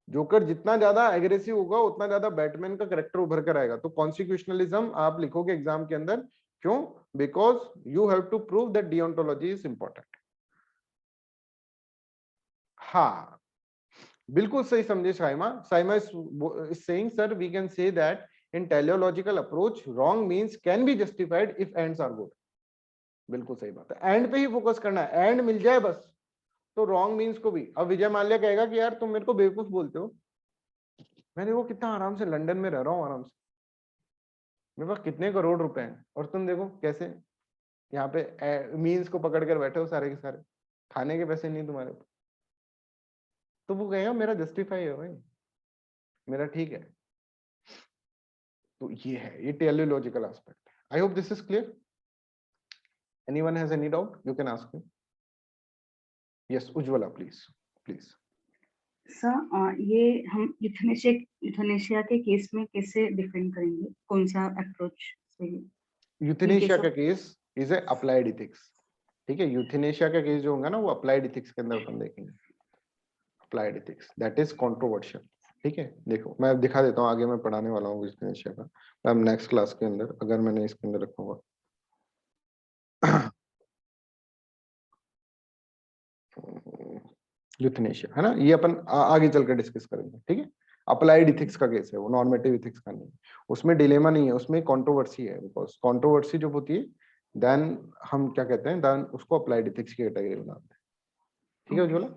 जोकर जितना ज्यादा एग्रेसिव होगा उतना ज्यादा बैटमैन का करेक्टर उभर कर आएगा। तो कॉन्सिक्वेशनलिज्म आप लिखोगे एग्जाम के अंदर, क्यों? Because you have to prove that deontology is important. हाँ, बिल्कुल सही समझे Saima. Saima is saying, sir, we can say that in teleological approach wrong means can be justified if ends are good. बिल्कुल सही बात है, एंड पे ही फोकस करना है, एंड मिल जाए बस तो रॉन्ग मीन्स को भी. अब विजय माल्या कहेगा कि यार तुम मेरे को बेवकूफ बोलते हो, मैं देखो कितना आराम से लंदन में रह रहा हूँ, आराम से मेरे पास कितने करोड़ रुपए हैं, और तुम देखो कैसे यहाँ पे मीन्स को पकड़ कर बैठे हो सारे के सारे, खाने के पैसे नहीं तुम्हारे पास. तो वो कहेगा मेरा जस्टिफाई है भाई, मेरा ठीक है. तो ये है, ये टेलियोलॉजिकल एस्पेक्ट है. I hope this is clear. Anyone has any doubt you can ask me. Yes Ujjwala please. Sir ये हम यूथनेशिया के केस में कैसे डिफेंड करेंगे, कौन सा अप्रोच से? यूथनेशिया का case is a applied ethics. ठीक है, यूथनेशिया का केस जो होगा ना वो अप्लाइड इथिक्स के अंदर अपन देखेंगे. Applied ethics that is controversial. ठीक है, देखो मैं दिखा देता हूँ, आगे मैं पढ़ाने वाला हूँ यूथनेशिया का, मैं नेक्स्ट क्लास के अंदर अगर मैंने इसके अंदर रखा होगा. यूथनेशिया है ना, ये अपन आगे चलकर डिस्कस करेंगे. ठीक है, अप्लाइड इथिक्स का केस है वो, नॉर्मेटिव इथिक्स का नहीं. उसमें डिलेमा नहीं है, उसमें कंट्रोवर्सी है. बिकॉज कंट्रोवर्सी जब होती है देन हम क्या कहते हैं, देन उसको अप्लाइड इथिक्स की कैटेगरी में लाते हैं. ठीक है उज्ज्वला,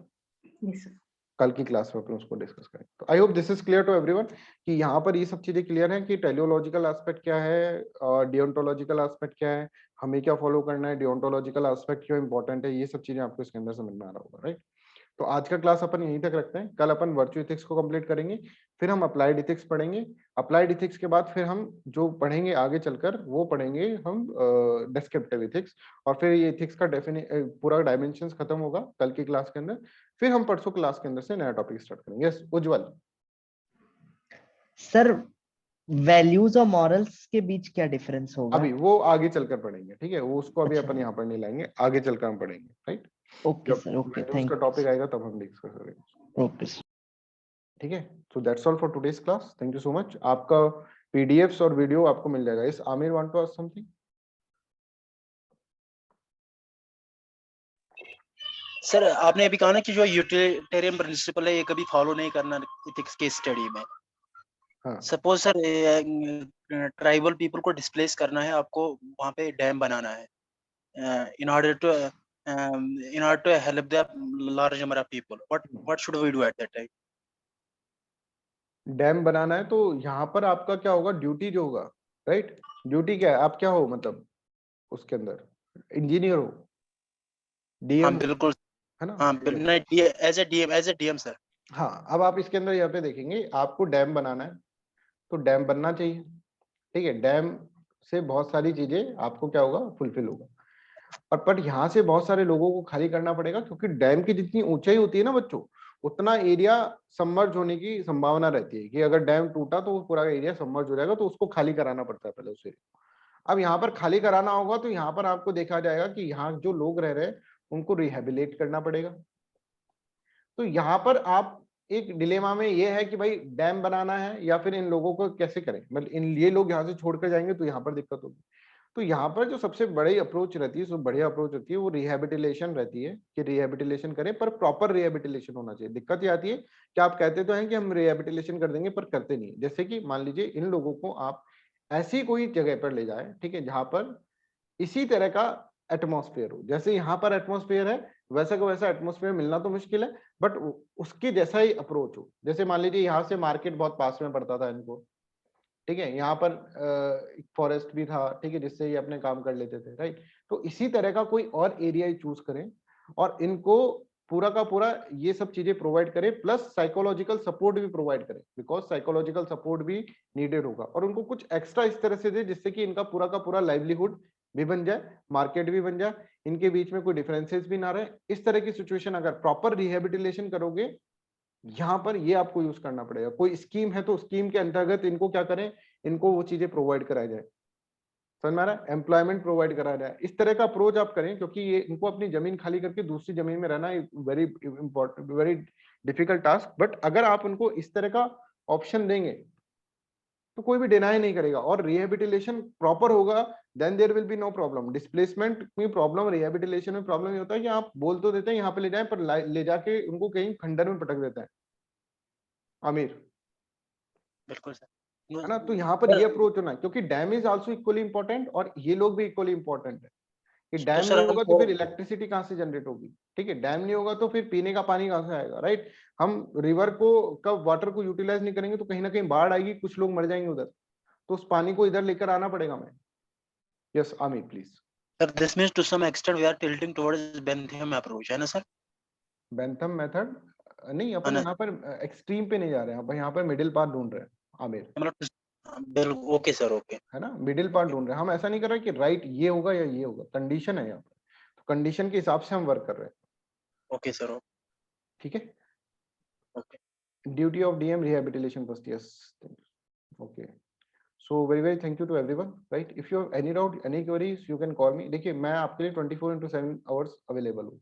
यस सर. कल की क्लास में अपन उसको डिस्कस करेंगे. तो I hope this is clear to everyone कि यहाँ पर ये सब चीजें क्लियर हैं कि टेलियोलॉजिकल एस्पेक्ट क्या है और डियोंटोलॉजिकल एस्पेक्ट क्या है, हमें क्या फॉलो करना है, डियोंटोलॉजिकल एस्पेक्ट क्यों इंपॉर्टेंट है, ये सब चीजें आपको इसके अंदर समझ में आ रहा होगा. राइट, तो आज का क्लास अपन यहीं तक रखते हैं. कल अपन वर्चुअल इथिक्स को कंप्लीट करेंगे, फिर हम अप्लाइड इथिक्स पढ़ेंगे. अप्लाइड इथिक्स के बाद फिर हम जो पढ़ेंगे आगे चलकर वो पढ़ेंगे हम डिस्क्रिप्टिव इथिक्स, और फिर ये इथिक्स का पूरा डायमेंशंस खत्म होगा कल की क्लास के अंदर. फिर हम परसों क्लास के अंदर से नया टॉपिक स्टार्ट करेंगे. यस उज्ज्वल. सर वैल्यूज और मॉरल्स के बीच क्या डिफरेंस होगा? अभी वो आगे चलकर पढ़ेंगे. ठीक है, वो उसको अभी अपन यहाँ पर नहीं लाएंगे, आगे चलकर हम पढ़ेंगे. Right, okay sir, okay, thank you. Topic आएगा तब हम डिस्कस करेंगे. Okay sir. ठीक है, so that's all for today's class. Thank you so much. आपका पीडीएफ्स और वीडियो आपको मिल जाएगा. Is Aamir want to ask something? Sir आपने अभी कहा ना कि जो यूटिलिटेरियन प्रिंसिपल है ये कभी फॉलो नहीं करना इथिक्स के स्टडी में. हाँ. सपोज सर ट्राइबल पीपल को डिस्प्लेस करना है, आपको वहां पे डैम बनाना है in order to help the large number of people. What should we do at that time? Dam बनाना है तो यहाँ पर आपका क्या होगा, ड्यूटी जो होगा. राइट, ड्यूटी क्या है, आप क्या हो, मतलब उसके अंदर इंजीनियर हो, डीएम, बिल्कुल है ना. हाँ, एज ए डीएम सर. हाँ, अब आप इसके अंदर यहाँ पे देखेंगे आपको डैम बनाना है तो डैम बनना चाहिए. ठीक है, डैम से बहुत सारी चीजें आपको क्या होगा, फुलफिल होगा. और पर यहाँ से बहुत सारे लोगों को खाली करना पड़ेगा, क्योंकि डैम की जितनी ऊंचाई होती है ना बच्चों, उतना एरिया सबमर्ज होने की संभावना रहती है कि अगर डैम टूटा तो वो पूरा एरिया सबमर्ज हो जाएगा, तो उसको खाली कराना पड़ता है पहले उसे. अब यहाँ पर खाली कराना होगा तो यहाँ पर आपको देखा जाएगा कि यहाँ जो लोग रह रहे हैं उनको रिहेबिलिटेट करना पड़ेगा. तो यहाँ पर आप एक डिलेमा में ये है कि भाई डैम बनाना है या फिर इन लोगों को कैसे करें, मतलब ये लोग यहाँ से छोड़कर जाएंगे तो यहाँ पर दिक्कत होगी. तो यहाँ पर जो सबसे बड़ी अप्रोच रहती है, जो बढ़िया अप्रोच होती है वो रिहेबिलिटेशन रहती है कि रिहेबिलिटेशन करें, पर प्रॉपर रिहेबिलिटेशन होना चाहिए. दिक्कत ये आती है कि आप कहते तो हैं कि हम रिहेबिलिटेशन कर देंगे पर करते नहीं. जैसे कि मान लीजिए इन लोगों को आप ऐसी कोई जगह पर ले जाए, ठीक है, जहां पर इसी तरह का एटमॉस्फेयर हो, जैसे यहाँ पर एटमॉस्फेयर है वैसा का वैसा एटमॉस्फेयर मिलना तो मुश्किल है, बट उसके जैसा ही अप्रोच हो. जैसे मान लीजिए यहाँ से मार्केट बहुत पास में पड़ता था इनको, ठीक है, यहाँ पर फॉरेस्ट भी था, ठीक है, जिससे ये अपने काम कर लेते थे. राइट, तो इसी तरह का कोई और एरिया चूज करें और इनको पूरा का पूरा ये सब चीजें प्रोवाइड करें, प्लस साइकोलॉजिकल सपोर्ट भी प्रोवाइड करें, बिकॉज साइकोलॉजिकल सपोर्ट भी नीडेड होगा. और उनको कुछ एक्स्ट्रा इस तरह से दे जिससे कि इनका पूरा का पूरा लाइवलीहुड भी बन जाए, मार्केट भी बन जाए, इनके बीच में कोई डिफरेंसेस भी ना रहे. इस तरह की सिचुएशन अगर प्रॉपर रिहेबिलिटेशन करोगे, यहाँ पर ये आपको यूज करना पड़ेगा. कोई स्कीम है तो स्कीम के अंतर्गत इनको क्या करें, इनको वो चीजें प्रोवाइड कराया जाए. समझ में आ रहा है, एम्प्लॉयमेंट प्रोवाइड कराया जाए. इस तरह का अप्रोच आप करें, क्योंकि ये इनको अपनी जमीन खाली करके दूसरी जमीन में रहना very important, very difficult task. But अगर आप उनको इस तरह का ऑप्शन देंगे तो कोई भी डिनाई नहीं करेगा और रिहेबिलिटेशन प्रॉपर होगा, then there will be no problem. Displacement में प्रॉब्लम, रिहेबिलिटेशन में प्रॉब्लम ये होता है कि आप बोल तो देते हैं यहाँ पे ले जाएं, पर ले जाके उनको कहीं खंडर में पटक देते हैं. आमिर, बिल्कुल सर। है ना? तो यहाँ पर ये अप्रोच होना है, क्योंकि dam is also equally important और ये लोग भी इक्वली इंपॉर्टेंट है। कि तो डैम सर नहीं होगा तो हमको फिर इलेक्ट्रिसिटी कहाँ से जनरेट होगी? ठीक है, डैम नहीं होगा तो फिर पीने का पानी कहाँ से आएगा, राइट? हम रिवर को कब वाटर को यूटिलाइज नहीं करेंगे तो कहीं ना कहीं बाढ़ आएगी, कुछ लोग मर जाएंगे उधर, तो उस पानी को इधर लेकर आना पड़ेगा हमें। Yes Aamir please. Sir this means to some extent we are tilting towards Bentham approach, है ना सर? बेंथम मेथड नहीं, अपन है ना? यहाँ पर एक्सट्रीम पे नहीं जा रहे हैं, अपन यहाँ पर मिडिल पाथ ढूंढ रहे हैं आमिर, मतलब ओके सर, ओके। है ना? मिडिल पाथ ढूंढ रहे हैं हम, ऐसा नहीं कर रहे कि राइट ये होगा या ये होगा, कंडीशन है यहाँ पर, तो कंडीशन के हिसाब से हम वर्क कर रहे हैं। ओके सर, ठीक है, okay. Duty of DM rehabilitation first, yes okay. So very thank you to everyone, right? If you have any doubt, any queries, you can call me. देखिए मैं आपके लिए 24/7 hours अवेलेबल हूँ।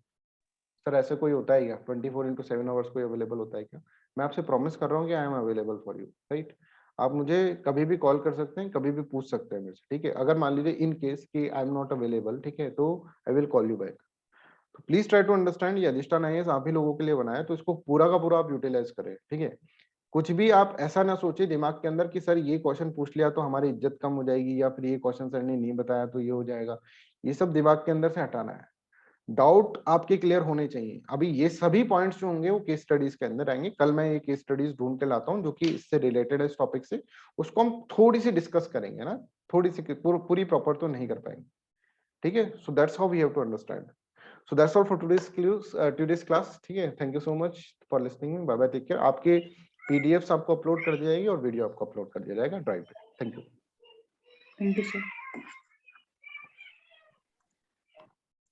सर ऐसे कोई होता है क्या? 24/7 hours कोई अवेलेबल होता है क्या? मैं आपसे प्रॉमिस कर रहा हूँ कि I am available for you, right? आप मुझे कभी भी कॉल कर सकते हैं, कभी भी पूछ सकते हैं मेरे से, ठीक है? अगर मान लीजिए इन केस कि आई एम नॉट अवेलेबल, ठीक है, तो I will call you back. तो प्लीज ट्राई टू अंडरस्टैंड, ये अधिष्ठान आईएएस आप ही लोगों के लिए बनाया है, तो इसको पूरा का पूरा आप यूटिलाइज करें, ठीक है? कुछ भी आप ऐसा ना सोचिए दिमाग के अंदर कि सर ये क्वेश्चन पूछ लिया तो हमारी इज्जत कम हो जाएगी, या फिर ये क्वेश्चन सर ने नहीं बताया तो ये हो जाएगा। ये सब दिमाग के अंदर से हटाना है। डाउट आपके क्लियर होने चाहिए। अभी ये सभी पॉइंट्स जो होंगे वो केस स्टडीज के अंदर आएंगे। कल मैं ये केस स्टडीज ढूंढ के लाता हूँ जो कि इससे रिलेटेड है, इस टॉपिक से, उसको हम थोड़ी सी डिस्कस करेंगे ना, थोड़ी सी, पूरी प्रॉपर तो नहीं कर पाएंगे, ठीक है? So that's how we have to understand. So that's all for today's class, ठीक है? Thank you so much for listening. Bye bye, take care. आपके PDFs आपको अपलोड कर दी जाएगी और वीडियो आपको अपलोड कर दिया जाएगा ड्राइव पे। Thank you. Thank you, sir.